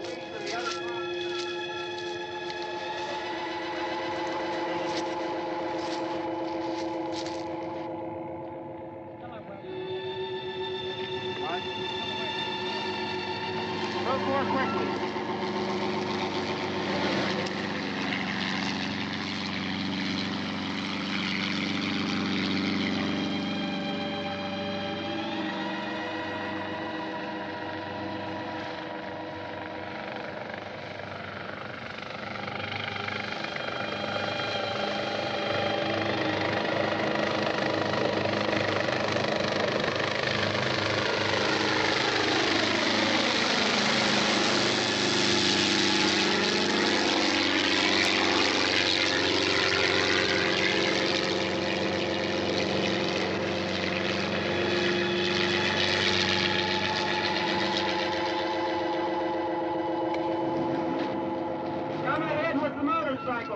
Move more quickly.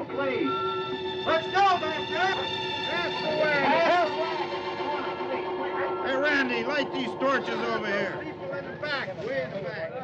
Please. Let's go back there. That's the way. Hey, Randy, light these torches over here. People in the back, way in the back.